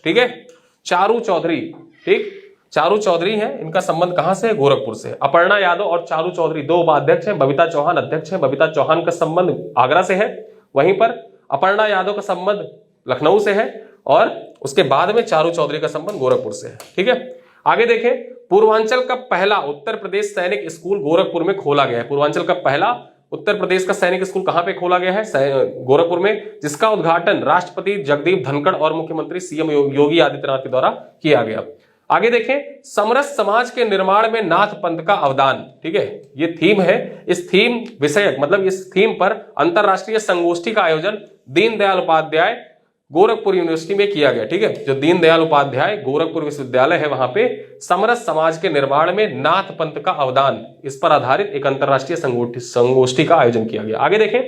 ठीक है, चारू चौधरी। ठीक, चारू चौधरी है, इनका संबंध कहां से है? गोरखपुर से। अपर्णा यादव और चारू चौधरी दो उपाध्यक्ष हैं। बबीता चौहान अध्यक्ष है। बबीता चौहान का संबंध आगरा से है, वहीं पर अपर्णा यादव का संबंध लखनऊ से है और उसके बाद में चारू चौधरी का संबंध गोरखपुर से है। ठीक है, आगे देखें, पूर्वांचल का पहला उत्तर प्रदेश सैनिक स्कूल गोरखपुर में खोला गया है। पूर्वांचल का पहला उत्तर प्रदेश का सैनिक स्कूल कहां पे खोला गया है? गोरखपुर में, जिसका उद्घाटन राष्ट्रपति जगदीप धनखड़ और मुख्यमंत्री सीएम योगी आदित्यनाथ के द्वारा किया गया। आगे देखें, समरस समाज के निर्माण में नाथ पंथ का अवदान। ठीक है, ये थीम है। इस थीम विषयक मतलब इस थीम पर अंतरराष्ट्रीय संगोष्ठी का आयोजन दीनदयाल उपाध्याय गोरखपुर यूनिवर्सिटी में किया गया। ठीक है, जो दीनदयाल उपाध्याय गोरखपुर विश्वविद्यालय है वहां पे समरस समाज के निर्माण में नाथ पंथ का अवदान, इस पर आधारित एक अंतरराष्ट्रीय संगोष्ठी का आयोजन किया गया। आगे देखें,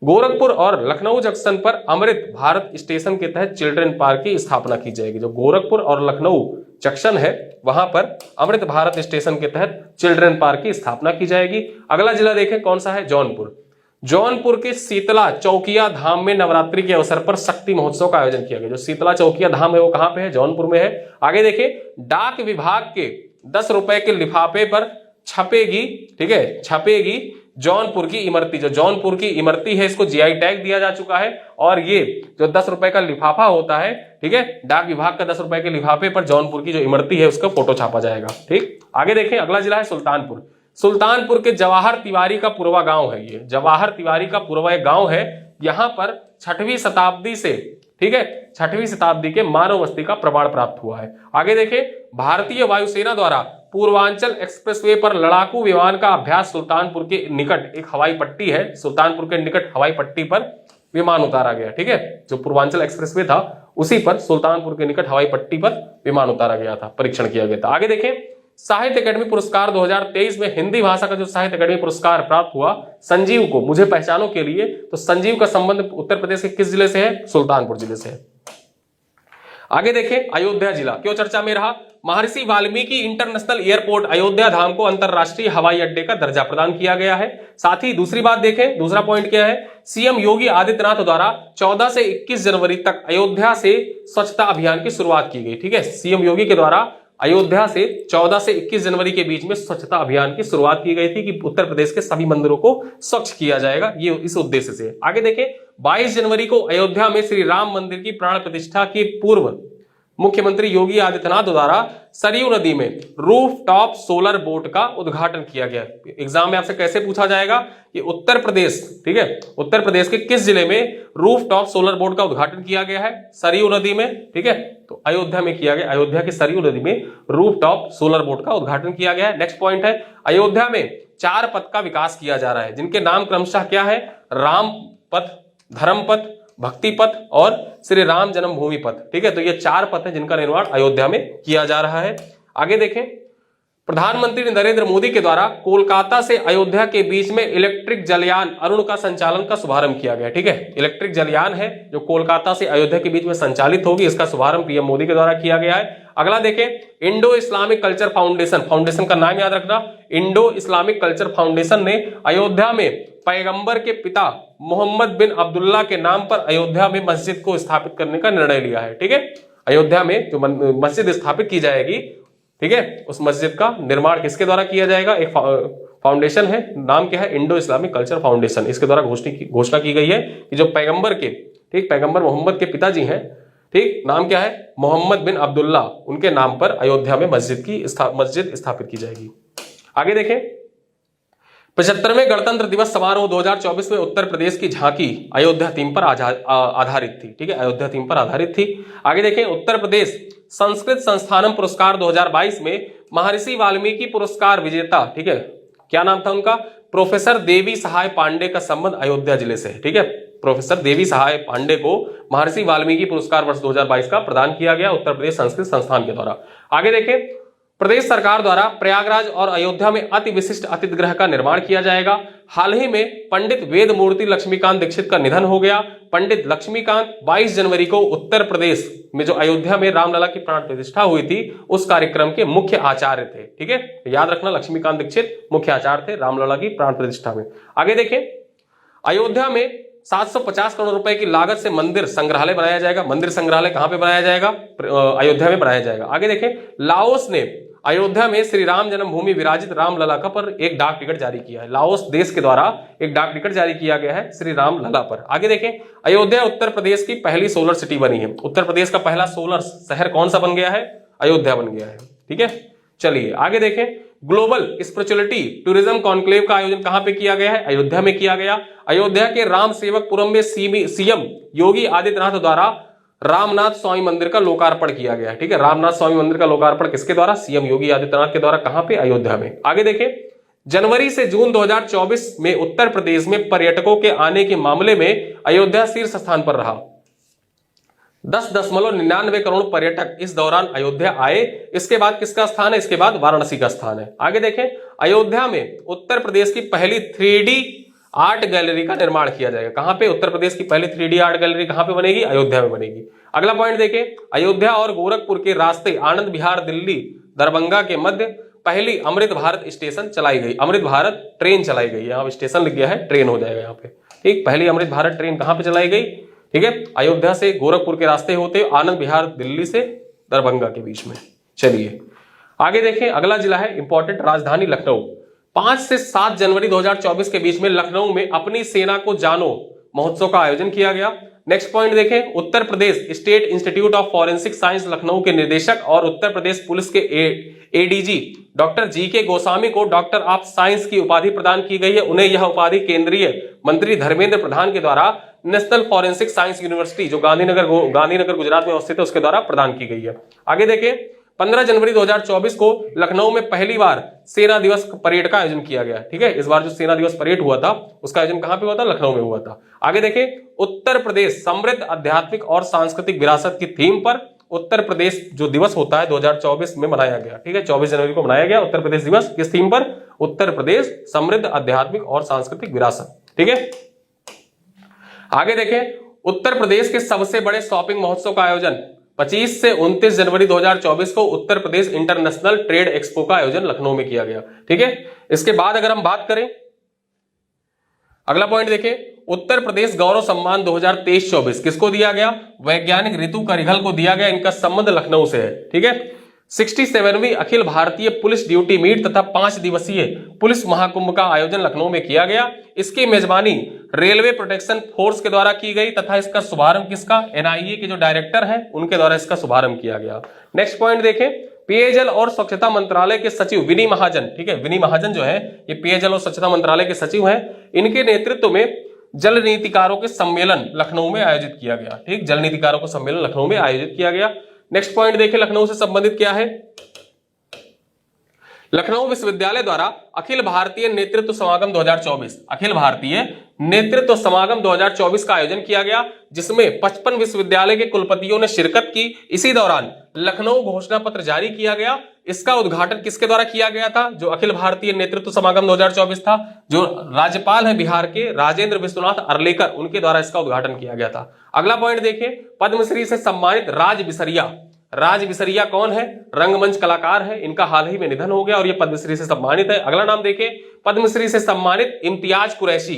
गोरखपुर और लखनऊ जंक्शन पर अमृत भारत स्टेशन के तहत चिल्ड्रन पार्क की स्थापना की जाएगी। जो गोरखपुर और लखनऊ जंक्शन है वहां पर अमृत भारत स्टेशन के तहत चिल्ड्रन पार्क की स्थापना की जाएगी। अगला जिला देखें कौन सा है? जौनपुर। जौनपुर के शीतला चौकिया धाम में नवरात्रि के अवसर पर शक्ति महोत्सव का आयोजन किया गया। जो शीतला चौकिया धाम है वो कहां पे है? जौनपुर में है। आगे देखिए, डाक विभाग के 10 रुपए के लिफाफे पर छपेगी, ठीक है, छपेगी जौनपुर की इमरती। जो जौनपुर की इमरती है इसको जीआई टैग दिया जा चुका है और ये जो 10 रुपए का लिफाफा होता है, ठीक है, डाक विभाग का 10 रुपए के लिफाफे पर जौनपुर की जो इमरती है उसका फोटो छापा जाएगा। ठीक, आगे देखें, अगला जिला है सुल्तानपुर। सुल्तानपुर के जवाहर तिवारी का पूर्वा गांव है। ये जवाहर तिवारी का पूर्वा एक गांव है। यहां पर 6वीं शताब्दी से, ठीक है, 6वीं शताब्दी के मानव बस्ती का प्रमाण प्राप्त हुआ है। आगे देखें, भारतीय वायुसेना द्वारा पूर्वांचल एक्सप्रेसवे पर लड़ाकू विमान का अभ्यास सुल्तानपुर के निकट एक हवाई पट्टी है, सुल्तानपुर के निकट हवाई पट्टी पर विमान उतारा गया। ठीक है, जो पूर्वांचल एक्सप्रेसवे था उसी पर सुल्तानपुर के निकट हवाई पट्टी पर विमान उतारा गया था, परीक्षण किया गया था। आगे देखें, साहित्य अकादमी पुरस्कार 2023 में हिंदी भाषा का जो साहित्य अकादमी पुरस्कार प्राप्त हुआ संजीव को, मुझे पहचानो के लिए, तो संजीव का संबंध उत्तर प्रदेश के किस जिले से है? सुल्तानपुर जिले से है। आगे देखें, अयोध्या जिला क्यों चर्चा में रहा? महर्षि वाल्मीकि इंटरनेशनल एयरपोर्ट अयोध्या धाम को अंतरराष्ट्रीय हवाई अड्डे का दर्जा प्रदान किया गया है। साथ ही दूसरी बात देखें, दूसरा पॉइंट क्या है? सीएम योगी आदित्यनाथ द्वारा 14 से 21 जनवरी तक अयोध्या से स्वच्छता अभियान की शुरुआत की गई। ठीक है, सीएम योगी के द्वारा अयोध्या से 14 से 21 जनवरी के बीच में स्वच्छता अभियान की शुरुआत की गई थी कि उत्तर प्रदेश के सभी मंदिरों को स्वच्छ किया जाएगा, ये इस उद्देश्य से। आगे देखें, 22 जनवरी को अयोध्या में श्री राम मंदिर की प्राण प्रतिष्ठा के पूर्व मुख्यमंत्री योगी आदित्यनाथ द्वारा सरयू नदी में रूफ टॉप सोलर बोट का उद्घाटन किया गया। एग्जाम में आपसे कैसे पूछा जाएगा कि उत्तर प्रदेश, ठीक है, उत्तर प्रदेश के किस जिले में रूफ टॉप सोलर बोट का उद्घाटन किया गया है? सरयू नदी में। ठीक है, तो अयोध्या में किया गया। अयोध्या की सरयू नदी में रूफ टॉप सोलर बोट का उद्घाटन किया गया है। नेक्स्ट पॉइंट है, अयोध्या में 4 पथ का विकास किया जा रहा है, जिनके नाम क्रमशः क्या है? राम पथ, धर्म पथ, भक्ति पथ और श्री राम जन्मभूमि पथ। ठीक है, तो ये 4 पथ है जिनका निर्माण अयोध्या में किया जा रहा है। आगे देखें, प्रधानमंत्री नरेंद्र मोदी के द्वारा कोलकाता से अयोध्या के बीच में इलेक्ट्रिक जलयान अरुण का संचालन का शुभारंभ किया गया। ठीक है, इलेक्ट्रिक जलयान है जो कोलकाता से अयोध्या के बीच में संचालित होगी, इसका शुभारंभ पीएम मोदी के द्वारा किया गया है। अगला देखें, Indo Islamic culture foundation, foundation का नाम याद रखना, इंडो इस्लामिक कल्चर फाउंडेशन ने अयोध्या में पैगंबर के पिता मोहम्मद बिन अब्दुल्ला के नाम पर अयोध्या में मस्जिद को स्थापित करने का निर्णय लिया है। ठीक है, अयोध्या में जो मस्जिद स्थापित की जाएगी, ठीक है, उस मस्जिद का निर्माण किसके द्वारा किया जाएगा? एक फाउंडेशन है, नाम क्या है? Indo Islamic culture foundation. इसके द्वारा घोषणा की गई है कि जो पैगंबर के, ठीक, पैगंबर मोहम्मद के पिताजी हैं, ठीक, नाम क्या है? मोहम्मद बिन अब्दुल्ला, उनके नाम पर अयोध्या में मस्जिद स्थापित की जाएगी। आगे देखें, 75वें गणतंत्र दिवस समारोह 2024 में उत्तर प्रदेश की झांकी अयोध्या थीम पर आधारित थी। ठीक है, अयोध्या थीम पर आधारित थी। आगे देखें, उत्तर प्रदेश संस्कृत संस्थानम पुरस्कार 2022 में महर्षि वाल्मीकि पुरस्कार विजेता, ठीक है, क्या नाम था उनका? प्रोफेसर देवी सहाय पांडे का संबंध अयोध्या जिले से है। ठीक है, प्रोफेसर देवी सहाय पांडे को महर्षि वाल्मीकि पुरस्कार वर्ष 2022 का प्रदान किया गया उत्तर प्रदेश संस्कृत संस्थान के द्वारा। आगे देखें, प्रदेश सरकार द्वारा प्रयागराज और अयोध्या में अति विशिष्ट अतिथि गृह का निर्माण किया जाएगा। हाल ही में पंडित वेद मूर्ति लक्ष्मीकांत दीक्षित का निधन हो गया। पंडित लक्ष्मीकांत 22 जनवरी को उत्तर प्रदेश में जो अयोध्या में रामलला की प्राण प्रतिष्ठा हुई थी, उस कार्यक्रम के मुख्य आचार्य थे। ठीक है, याद रखना, लक्ष्मीकांत दीक्षित मुख्य आचार्य थे रामलला की प्राण प्रतिष्ठा में। आगे देखें, अयोध्या में 750 करोड़ रुपए की लागत से मंदिर संग्रहालय बनाया जाएगा। मंदिर संग्रहालय कहां पे बनाया जाएगा? अयोध्या में बनाया जाएगा। आगे देखें, लाओस ने अयोध्या में श्री राम जन्मभूमि विराजित रामलला का पर एक डाक टिकट जारी किया है। लाओस देश के द्वारा एक डाक टिकट जारी किया गया है श्री राम लला पर। आगे देखें, अयोध्या उत्तर प्रदेश की पहली सोलर सिटी बनी है। उत्तर प्रदेश का पहला सोलर शहर कौन सा बन गया है? अयोध्या बन गया है। ठीक है, चलिए आगे देखें, ग्लोबल स्पिरिचुअलिटी टूरिज्म कॉन्क्लेव का आयोजन कहां पे किया गया है? अयोध्या में किया गया। अयोध्या के राम सेवकपुरम में सीएम योगी आदित्यनाथ द्वारा रामनाथ स्वामी मंदिर का लोकार्पण किया गया है। ठीक है, रामनाथ स्वामी मंदिर का लोकार्पण किसके द्वारा? सीएम योगी आदित्यनाथ के द्वारा। कहां पे? अयोध्या में। आगे देखें, जनवरी से जून 2024 में उत्तर प्रदेश में पर्यटकों के आने के मामले में अयोध्या शीर्ष स्थान पर रहा। 10.99 करोड़ पर्यटक इस दौरान अयोध्या आए। इसके बाद किसका स्थान है? इसके बाद वाराणसी का स्थान है। आगे देखें, अयोध्या में उत्तर प्रदेश की पहली 3D आर्ट गैलरी का निर्माण किया जाएगा। कहां पे? उत्तर प्रदेश की पहली 3D आर्ट गैलरी कहां पे बनेगी? अयोध्या में बनेगी। अगला पॉइंट देखें, अयोध्या और गोरखपुर के रास्ते आनंद विहार दिल्ली दरभंगा के मध्य पहली अमृत भारत स्टेशन चलाई गई। अमृत भारत ट्रेन चलाई गई। यहाँ स्टेशन लिख गया है, ट्रेन हो जाएगा यहाँ पे। ठीक, पहली अमृत भारत ट्रेन कहां पे चलाई गई? ठीक है, अयोध्या से गोरखपुर के रास्ते होते आनंद विहार दिल्ली से दरभंगा के बीच में। चलिए आगे देखें, अगला जिला है इंपॉर्टेंट, राजधानी लखनऊ। 5 से 7 जनवरी 2024 के बीच में लखनऊ में अपनी सेना को जानो महोत्सव का आयोजन किया गया। नेक्स्ट पॉइंट देखें, Uttar Pradesh state institute of forensic science Lucknow के निदेशक और उत्तर प्रदेश पुलिस के एडीजी डॉक्टर जीके गोस्वामी को डॉक्टर ऑफ साइंस की उपाधि प्रदान की गई है। उन्हें यह उपाधि केंद्रीय मंत्री धर्मेंद्र प्रधान के द्वारा नेशनल फॉरेंसिक साइंस यूनिवर्सिटी जो गांधीनगर गुजरात में अवस्थित है उसके द्वारा प्रदान की गई है। आगे देखें, 15 जनवरी 2024 को लखनऊ में पहली बार सेना दिवस परेड का आयोजन किया गया। ठीक है, इस बार जो सेना दिवस परेड हुआ था उसका आयोजन कहां पे हुआ था? लखनऊ में हुआ था। आगे देखें, उत्तर प्रदेश समृद्ध आध्यात्मिक और सांस्कृतिक विरासत की थीम पर उत्तर प्रदेश जो दिवस होता है 2024 में मनाया गया। ठीक है, 24 जनवरी को मनाया गया उत्तर प्रदेश दिवस। किस थीम पर? उत्तर प्रदेश समृद्ध आध्यात्मिक और सांस्कृतिक विरासत। ठीक है, आगे देखें, उत्तर प्रदेश के सबसे बड़े शॉपिंग महोत्सव का आयोजन 25 से 29 जनवरी 2024 को उत्तर प्रदेश इंटरनेशनल ट्रेड एक्सपो का आयोजन लखनऊ में किया गया। ठीक है, इसके बाद अगर हम बात करें, अगला पॉइंट देखें, उत्तर प्रदेश गौरव सम्मान 2023-24 किसको दिया गया? वैज्ञानिक ऋतु करिघल को दिया गया। इनका संबंध लखनऊ से है। ठीक है, 67वीं Akhil Bharatiya police duty meet तथा 5 दिवसीय पुलिस महाकुंभ का आयोजन लखनऊ में किया गया। इसकी मेजबानी रेलवे प्रोटेक्शन फोर्स के द्वारा की गई तथा इसका शुभारंभ किसका? एनआईए के जो डायरेक्टर हैं उनके द्वारा इसका शुभारंभ किया गया। नेक्स्ट पॉइंट देखें, पेयजल और स्वच्छता मंत्रालय के सचिव विनी महाजन, ठीक है, विनी महाजन जो है ये पेयजल और स्वच्छता मंत्रालय के सचिव हैं। इनके नेतृत्व में जल नीतिकारों के सम्मेलन लखनऊ में आयोजित किया गया। ठीक, जल नीतिकारों का सम्मेलन लखनऊ में आयोजित किया गया। नेक्स्ट पॉइंट देखें, लखनऊ से संबंधित क्या है? लखनऊ विश्वविद्यालय द्वारा अखिल भारतीय नेतृत्व समागम 2024, अखिल भारतीय नेतृत्व समागम 2024 का आयोजन किया गया, जिसमें 55 विश्वविद्यालय के कुलपतियों ने शिरकत की। इसी दौरान लखनऊ घोषणा पत्र जारी किया गया। इसका उद्घाटन किसके द्वारा किया गया था? जो अखिल भारतीय नेतृत्व समागम 2024 था, जो राज्यपाल है बिहार के राजेंद्र विश्वनाथ अर्लेकर, उनके द्वारा इसका उद्घाटन किया गया था। अगला पॉइंट देखिए, पद्मश्री से सम्मानित राज बिसरिया। राज बिसरिया कौन है? रंगमंच कलाकार है, इनका हाल ही में निधन हो गया और ये पद्मश्री से सम्मानित है। अगला नाम देखिए, पद्मश्री से सम्मानित इम्तियाज कुरैशी,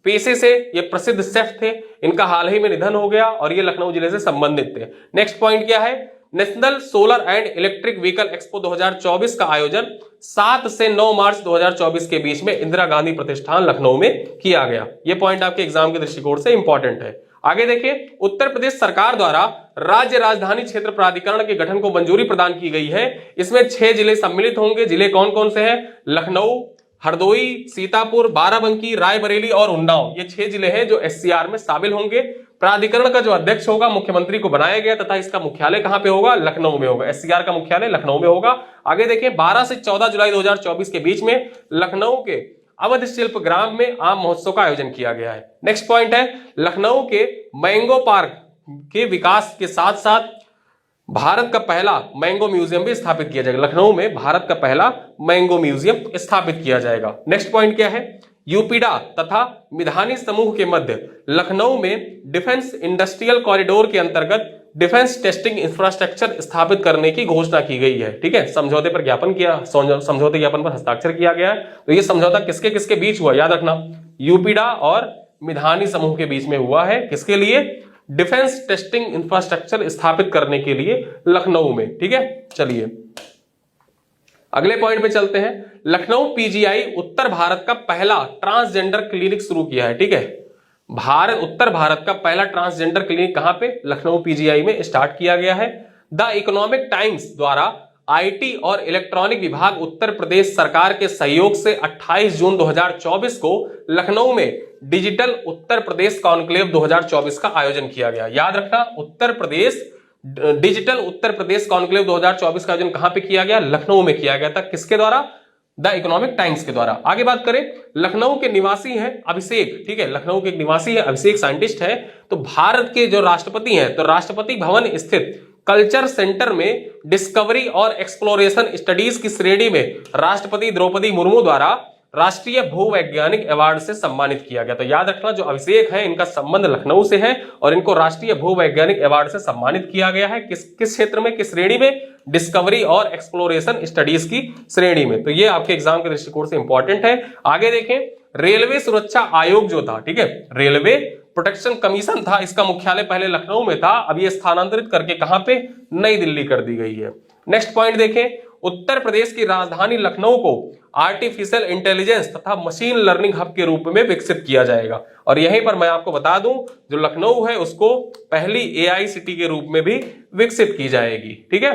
पेशे से ये प्रसिद्ध शेफ थे, इनका हाल ही में निधन हो गया और ये लखनऊ जिले से संबंधित थे। नेक्स्ट पॉइंट क्या है? National solar and electric vehicle expo 2024 का आयोजन 7 से 9 मार्च 2024 के बीच में इंदिरा गांधी प्रतिष्ठान लखनऊ में किया गया। ये पॉइंट आपके एग्जाम के दृष्टिकोण से इंपॉर्टेंट है। आगे देखिए, उत्तर प्रदेश सरकार द्वारा राज्य राजधानी क्षेत्र प्राधिकरण के गठन को मंजूरी प्रदान की गई है। इसमें 6 जिले सम्मिलित होंगे। जिले कौन कौन से हैं? लखनऊ, हरदोई, सीतापुर, बाराबंकी, रायबरेली और उन्नाव, ये 6 जिले हैं जो एससीआर में शामिल होंगे। प्राधिकरण का जो अध्यक्ष होगा मुख्यमंत्री को बनाया गया तथा इसका मुख्यालय कहां पे होगा? लखनऊ में होगा। एससीआर का मुख्यालय लखनऊ में होगा। आगे देखिए, 12 से 14 जुलाई 2024 के बीच में लखनऊ के अवध शिल्प ग्राम में आम महोत्सव का आयोजन किया गया है। नेक्स्ट पॉइंट है, लखनऊ के मैंगो पार्क के विकास के साथ साथ भारत का पहला मैंगो म्यूजियम भी स्थापित किया जाएगा। लखनऊ में भारत का पहला मैंगो म्यूजियम स्थापित किया जाएगा। नेक्स्ट पॉइंट क्या है? यूपीडा तथा मिधानी समूह के मध्य लखनऊ में डिफेंस इंडस्ट्रियल कॉरिडोर के अंतर्गत डिफेंस टेस्टिंग इंफ्रास्ट्रक्चर स्थापित करने की घोषणा की गई है। ठीक है, समझौते पर ज्ञापन किया, समझौते ज्ञापन पर हस्ताक्षर किया गया है। तो ये समझौता किसके किसके बीच हुआ? याद रखना, यूपीडा और मिधानी समूह के बीच में हुआ है। किसके लिए? डिफेंस टेस्टिंग इंफ्रास्ट्रक्चर स्थापित करने के लिए लखनऊ में। ठीक है, चलिए अगले पॉइंट पे चलते हैं। लखनऊ पीजीआई उत्तर भारत का पहला ट्रांसजेंडर क्लिनिक शुरू किया है। ठीक है, उत्तर भारत का पहला ट्रांसजेंडर क्लिनिक कहां पे? लखनऊ पीजीआई में स्टार्ट किया गया है। द इकोनॉमिक टाइम्स द्वारा आईटी और इलेक्ट्रॉनिक विभाग उत्तर प्रदेश सरकार के सहयोग से 28 जून 2024 को लखनऊ में डिजिटल उत्तर प्रदेश कॉन्क्लेव 2024 का आयोजन किया गया। याद रखना, डिजिटल उत्तर प्रदेश कॉन्क्लेव 2024 का आयोजन कहां पे किया गया? लखनऊ में किया गया था। किसके द्वारा? द इकोनॉमिक टाइम्स के द्वारा। आगे बात करें, लखनऊ के निवासी हैं अभिषेक। ठीक है, लखनऊ के एक निवासी है अभिषेक, साइंटिस्ट है। तो भारत के जो राष्ट्रपति हैं, तो राष्ट्रपति भवन स्थित कल्चर सेंटर में डिस्कवरी और एक्सप्लोरेशन स्टडीज की श्रेणी में राष्ट्रपति द्रौपदी मुर्मू द्वारा राष्ट्रीय भूवैज्ञानिक अवार्ड से सम्मानित किया गया। तो याद रखना, जो अभिषेक है इनका संबंध लखनऊ से है और इनको राष्ट्रीय भूवैज्ञानिक अवार्ड से सम्मानित किया गया है। किस क्षेत्र में, किस श्रेणी में? डिस्कवरी और एक्सप्लोरेशन स्टडीज की श्रेणी में। तो ये आपके एग्जाम के दृष्टिकोण से इंपॉर्टेंट है। आगे देखें, रेलवे सुरक्षा आयोग जो था, ठीक है, रेलवे प्रोटेक्शन कमीशन था, इसका मुख्यालय पहले लखनऊ में था, अब ये स्थानांतरित करके कहां पे? नई दिल्ली कर दी गई है। नेक्स्ट पॉइंट देखें, उत्तर प्रदेश की राजधानी लखनऊ को आर्टिफिशियल इंटेलिजेंस तथा मशीन लर्निंग हब के रूप में विकसित किया जाएगा। और यहीं पर मैं आपको बता दूं, जो लखनऊ है उसको पहली एआई सिटी के रूप में भी विकसित की जाएगी। ठीक है,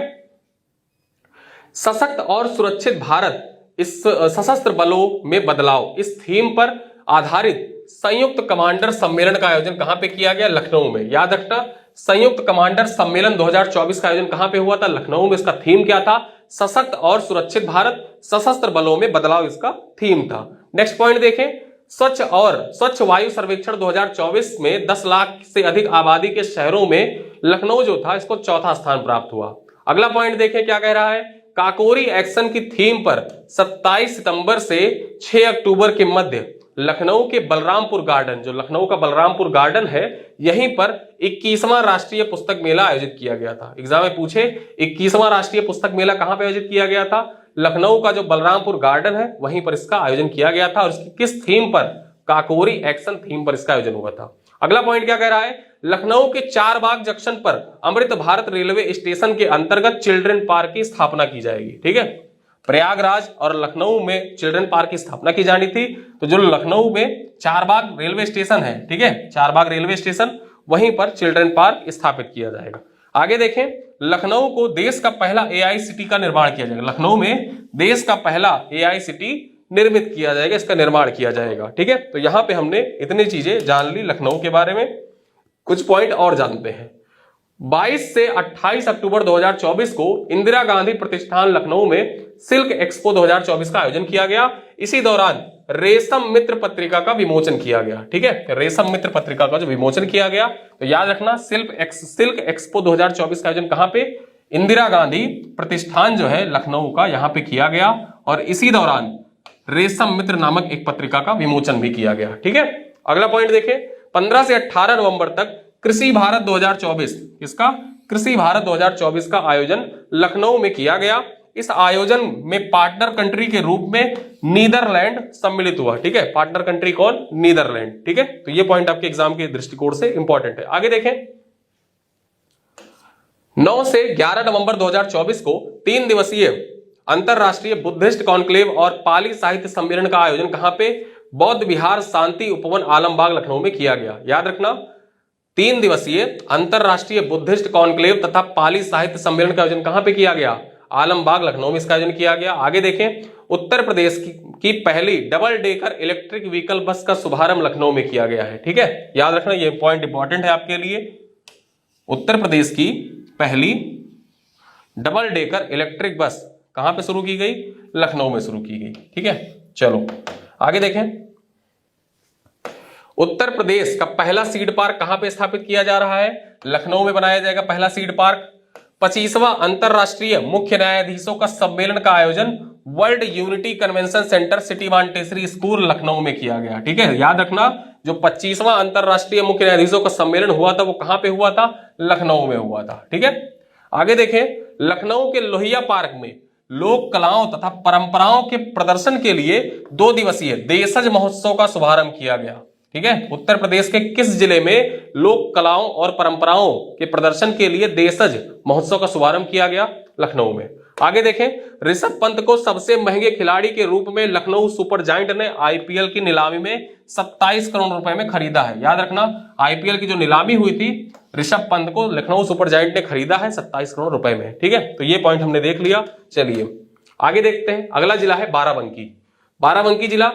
सशक्त और सुरक्षित भारत, इस सशस्त्र बलों में बदलाव, इस थीम पर आधारित संयुक्त कमांडर सम्मेलन का आयोजन कहां पे किया गया? लखनऊ में। याद रखना, संयुक्त कमांडर सम्मेलन 2024 का आयोजन कहां पे हुआ था? लखनऊ में। इसका थीम क्या था? सशक्त और सुरक्षित भारत, सशस्त्र बलों में बदलाव इसका थीम था। नेक्स्ट पॉइंट देखें, स्वच्छ वायु सर्वेक्षण 2024 में 10 लाख से अधिक आबादी के शहरों में लखनऊ जो था इसको चौथा स्थान प्राप्त हुआ। अगला पॉइंट देखें क्या कह रहा है, काकोरी एक्शन की थीम पर 27 सितंबर से 6 अक्टूबर के मध्य लखनऊ के बलरामपुर गार्डन, जो लखनऊ का बलरामपुर गार्डन है, यहीं पर 21वां राष्ट्रीय पुस्तक मेला आयोजित किया गया था। एग्जाम में पूछे 21वां राष्ट्रीय पुस्तक मेला कहां पे आयोजित किया गया था? लखनऊ का जो बलरामपुर गार्डन है वहीं पर इसका आयोजन किया गया था। और इसकी किस थीम पर? काकोरी एक्शन थीम पर इसका आयोजन हुआ था। अगला पॉइंट क्या कह रहा है, लखनऊ के चारबाग जंक्शन पर अमृत भारत रेलवे स्टेशन के अंतर्गत चिल्ड्रन पार्क की स्थापना की जाएगी। ठीक है, प्रयागराज और लखनऊ में चिल्ड्रन पार्क की स्थापना की जानी थी, तो जो लखनऊ में चारबाग रेलवे स्टेशन है, ठीक है, चारबाग रेलवे स्टेशन, वहीं पर चिल्ड्रन पार्क स्थापित किया जाएगा। आगे देखें, लखनऊ को देश का पहला एआई सिटी का निर्माण किया जाएगा। लखनऊ में देश का पहला एआई सिटी निर्मित किया जाएगा, इसका निर्माण किया जाएगा। ठीक है, तो यहां पे हमने इतनी चीजें जान ली लखनऊ के बारे में। कुछ पॉइंट और जानते हैं। 22 से 28 अक्टूबर 2024 को इंदिरा गांधी प्रतिष्ठान लखनऊ में सिल्क एक्सपो 2024 का आयोजन किया गया। इसी दौरान रेशम मित्र पत्रिका का विमोचन किया गया। ठीक है, रेशम मित्र पत्रिका का जो विमोचन किया गया, तो याद रखना सिल्क एक्सपो 2024 का आयोजन कहां पे, इंदिरा गांधी प्रतिष्ठान जो है लखनऊ का, यहां पे किया गया। और इसी दौरान रेशम मित्र नामक एक पत्रिका का विमोचन भी किया गया। ठीक है, अगला पॉइंट देखें, 15 से 18 नवंबर तक कृषि भारत 2024, इसका कृषि भारत 2024 का आयोजन लखनऊ में किया गया। इस आयोजन में पार्टनर कंट्री के रूप में नीदरलैंड सम्मिलित हुआ। ठीक है, पार्टनर कंट्री कौन, नीदरलैंड। ठीक है, तो ये पॉइंट आपके एग्जाम के दृष्टिकोण से इंपॉर्टेंट है। आगे देखें, 9 से 11 नवंबर 2024 को 3 दिवसीय अंतरराष्ट्रीय बुद्धिस्ट कॉन्क्लेव और पाली साहित्य सम्मेलन का आयोजन कहां पे, बौद्ध विहार शांति उपवन आलमबाग लखनऊ में किया गया। याद रखना, 3 दिवसीय अंतरराष्ट्रीय बुद्धिस्ट कॉन्क्लेव तथा पाली साहित्य सम्मेलन का आयोजन कहां पे किया गया, आलमबाग लखनऊ में इसका आयोजन किया गया। आगे देखें, उत्तर प्रदेश की पहली डबल डेकर इलेक्ट्रिक व्हीकल बस का शुभारंभ लखनऊ में किया गया है। ठीक है, याद रखना, यह पॉइंट इंपॉर्टेंट है आपके लिए। उत्तर प्रदेश की पहली डबल डेकर इलेक्ट्रिक बस कहां पे शुरू की गई, लखनऊ में शुरू की गई। ठीक है, चलो आगे देखें, उत्तर प्रदेश का पहला सीड पार्क कहां पे स्थापित किया जा रहा है, लखनऊ में बनाया जाएगा पहला सीड पार्क। 25वां अंतरराष्ट्रीय मुख्य न्यायाधीशों का सम्मेलन का आयोजन world unity convention centre city Montessori school Lucknow में किया गया। ठीक है, याद रखना, जो 25वां अंतरराष्ट्रीय मुख्य न्यायाधीशों का सम्मेलन हुआ था वो कहां पे हुआ था, लखनऊ में हुआ था। ठीक है, आगे देखें, लखनऊ के लोहिया पार्क में लोक कलाओं तथा परंपराओं के प्रदर्शन के लिए 2 दिवसीय देशज महोत्सव का शुभारंभ किया गया। ठीक है, उत्तर प्रदेश के किस जिले में लोक कलाओं और परंपराओं के प्रदर्शन के लिए देशज महोत्सव का शुभारंभ किया गया, लखनऊ में। आगे देखें, ऋषभ पंत को सबसे महंगे खिलाड़ी के रूप में लखनऊ सुपर जायंट ने आईपीएल की नीलामी में 27 करोड़ रुपए में खरीदा है। याद रखना, आईपीएल की जो नीलामी हुई थी, ऋषभ पंत को लखनऊ सुपर जायंट ने खरीदा है 27 करोड़ रुपए में। ठीक है, तो ये पॉइंट हमने देख लिया। चलिए आगे देखते हैं, अगला जिला है बाराबंकी। बाराबंकी जिला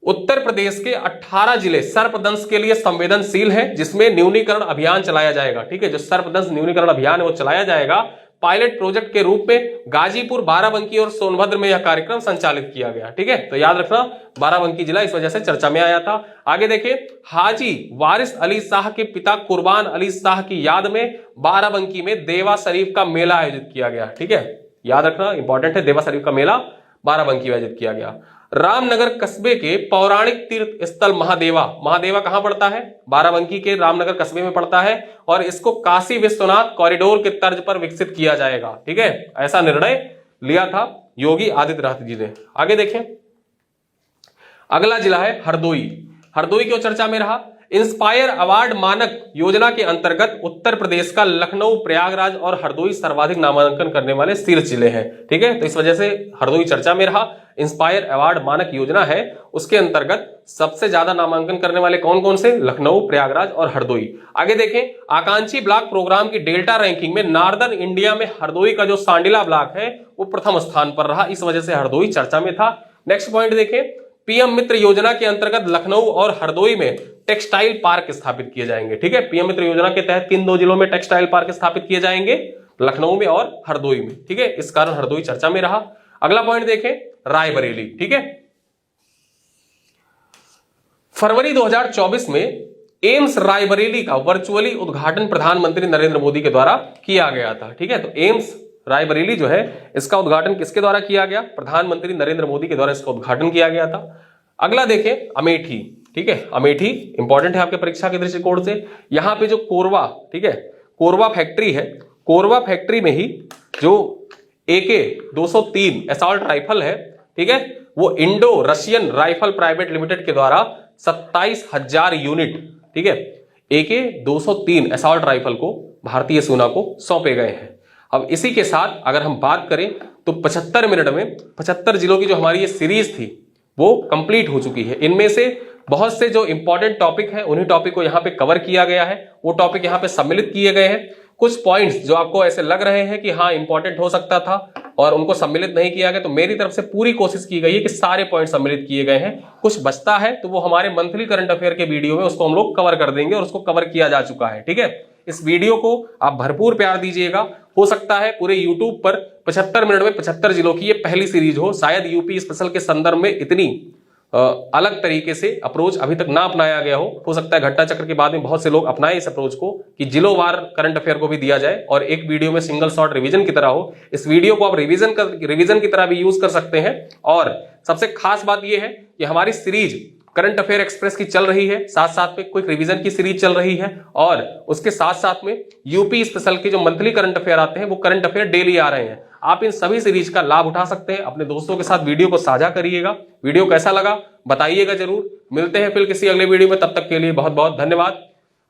उत्तर प्रदेश के 18 जिले सर्पदंश के लिए संवेदनशील है, जिसमें न्यूनीकरण अभियान चलाया जाएगा। ठीक है, जो सर्पदंश न्यूनीकरण अभियान है वो चलाया जाएगा। पायलट प्रोजेक्ट के रूप में गाजीपुर, बाराबंकी और सोनभद्र में यह कार्यक्रम संचालित किया गया। ठीक है, तो याद रखना, बाराबंकी जिला इस वजह से चर्चा में आया था। आगे देखिए, हाजी वारिस अली शाह के पिता कुर्बान अली शाह की याद में बाराबंकी में देवा शरीफ का मेला आयोजित किया गया। ठीक है, याद रखना, इंपॉर्टेंट है, देवा शरीफ का मेला बाराबंकी में आयोजित किया गया। रामनगर कस्बे के पौराणिक तीर्थ स्थल महादेवा, महादेवा कहां पड़ता है, बाराबंकी के रामनगर कस्बे में पड़ता है, और इसको काशी विश्वनाथ कॉरिडोर के तर्ज पर विकसित किया जाएगा। ठीक है, ऐसा निर्णय लिया था योगी आदित्यनाथ जी ने। आगे देखें, अगला जिला है हरदोई। हरदोई क्यों चर्चा में रहा, इंस्पायर अवार्ड मानक योजना के अंतर्गत उत्तर प्रदेश का लखनऊ, प्रयागराज और हरदोई सर्वाधिक नामांकन करने वाले शीर्ष जिले हैं। ठीक है, तो इस वजह से हरदोई चर्चा में रहा। इंस्पायर अवार्ड मानक योजना है, उसके अंतर्गत सबसे ज्यादा नामांकन करने वाले कौन कौन से, लखनऊ, प्रयागराज और हरदोई। आगे देखें, आकांक्षी ब्लॉक प्रोग्राम की डेल्टा रैंकिंग में नॉर्दर्न इंडिया में हरदोई का जो सांडिला ब्लॉक है वो प्रथम स्थान पर रहा, इस वजह से हरदोई चर्चा में था। नेक्स्ट पॉइंट देखें, पीएम मित्र योजना के अंतर्गत लखनऊ और हरदोई में टेक्सटाइल पार्क स्थापित किए जाएंगे। ठीक है, पीएम मित्र योजना के तहत किन 2 जिलों में टेक्सटाइल पार्क स्थापित किए जाएंगे, लखनऊ में और हरदोई में। ठीक है, इस कारण हरदोई चर्चा में रहा। अगला पॉइंट देखें, रायबरेली। ठीक है, फरवरी 2024 में एम्स रायबरेली का वर्चुअली उद्घाटन प्रधानमंत्री नरेंद्र मोदी के द्वारा किया गया था। ठीक है, तो एम्स रायबरेली जो है इसका उद्घाटन किसके द्वारा किया गया, प्रधानमंत्री नरेंद्र मोदी के द्वारा इसका उद्घाटन किया गया था। अगला देखें, अमेठी। ठीक है, अमेठी इंपॉर्टेंट है आपके परीक्षा के दृष्टिकोण से। यहां पे जो कोरबा, ठीक है, कोरबा फैक्ट्री है, कोरबा फैक्ट्री में ही जो AK-203 असॉल्ट राइफल है, ठीक है, वो Indo Russian rifle private limited के द्वारा 27,000 यूनिट, ठीक है, AK-203 असॉल्ट राइफल को भारतीय सेना को सौंपे गए हैं। अब इसी के साथ अगर हम बात करें तो 75 मिनट में 75 जिलों की जो हमारी ये सीरीज थी वो कंप्लीट हो चुकी है। इनमें से बहुत से जो इंपॉर्टेंट टॉपिक है उन्हीं टॉपिक को यहाँ पे कवर किया गया है, वो टॉपिक यहाँ पे सम्मिलित किए गए हैं। कुछ पॉइंट्स जो आपको ऐसे लग रहे हैं कि हाँ इंपॉर्टेंट हो सकता था और उनको सम्मिलित नहीं किया गया, तो मेरी तरफ से पूरी कोशिश की गई है कि सारे पॉइंट सम्मिलित किए गए हैं। कुछ बचता है तो वो हमारे मंथली करंट अफेयर के वीडियो में उसको हम लोग कवर कर देंगे और उसको कवर किया जा चुका है। ठीक है, इस वीडियो को आप भरपूर प्यार दीजिएगा। हो सकता है पूरे YouTube पर 75 मिनट में 75 जिलों की ये पहली सीरीज हो। शायद यूपी स्पेशल के संदर्भ में इतनी अलग तरीके से अप्रोच अभी तक ना अपनाया गया हो सकता है घटना चक्र के बाद में बहुत से लोग अपनाए इस अप्रोच को कि जिलों वार करंट अफेयर को भी दिया जाए और एक वीडियो में सिंगल शॉट रिवीजन की तरह हो। इस वीडियो को आप रिवीजन की तरह भी यूज कर सकते हैं। और सबसे खास बात यह है कि हमारी सीरीज करंट अफेयर एक्सप्रेस की चल रही है, साथ साथ में क्विक रिवीजन की सीरीज चल रही है और उसके साथ साथ में यूपी स्पेशल के जो मंथली करंट अफेयर आते हैं वो करंट अफेयर डेली आ रहे हैं। आप इन सभी सीरीज का लाभ उठा सकते हैं। अपने दोस्तों के साथ वीडियो को साझा करिएगा। वीडियो कैसा लगा बताइएगा जरूर। मिलते हैं फिर किसी अगले वीडियो में, तब तक के लिए बहुत बहुत धन्यवाद।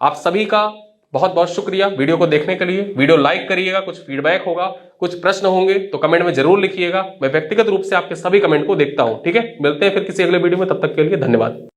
आप सभी का बहुत बहुत शुक्रिया वीडियो को देखने के लिए। वीडियो लाइक करिएगा, कुछ फीडबैक होगा, कुछ प्रश्न होंगे तो कमेंट में जरूर लिखिएगा। मैं व्यक्तिगत रूप से आपके सभी कमेंट को देखता हूं। ठीक है, मिलते हैं फिर किसी अगले वीडियो में, तब तक के लिए धन्यवाद।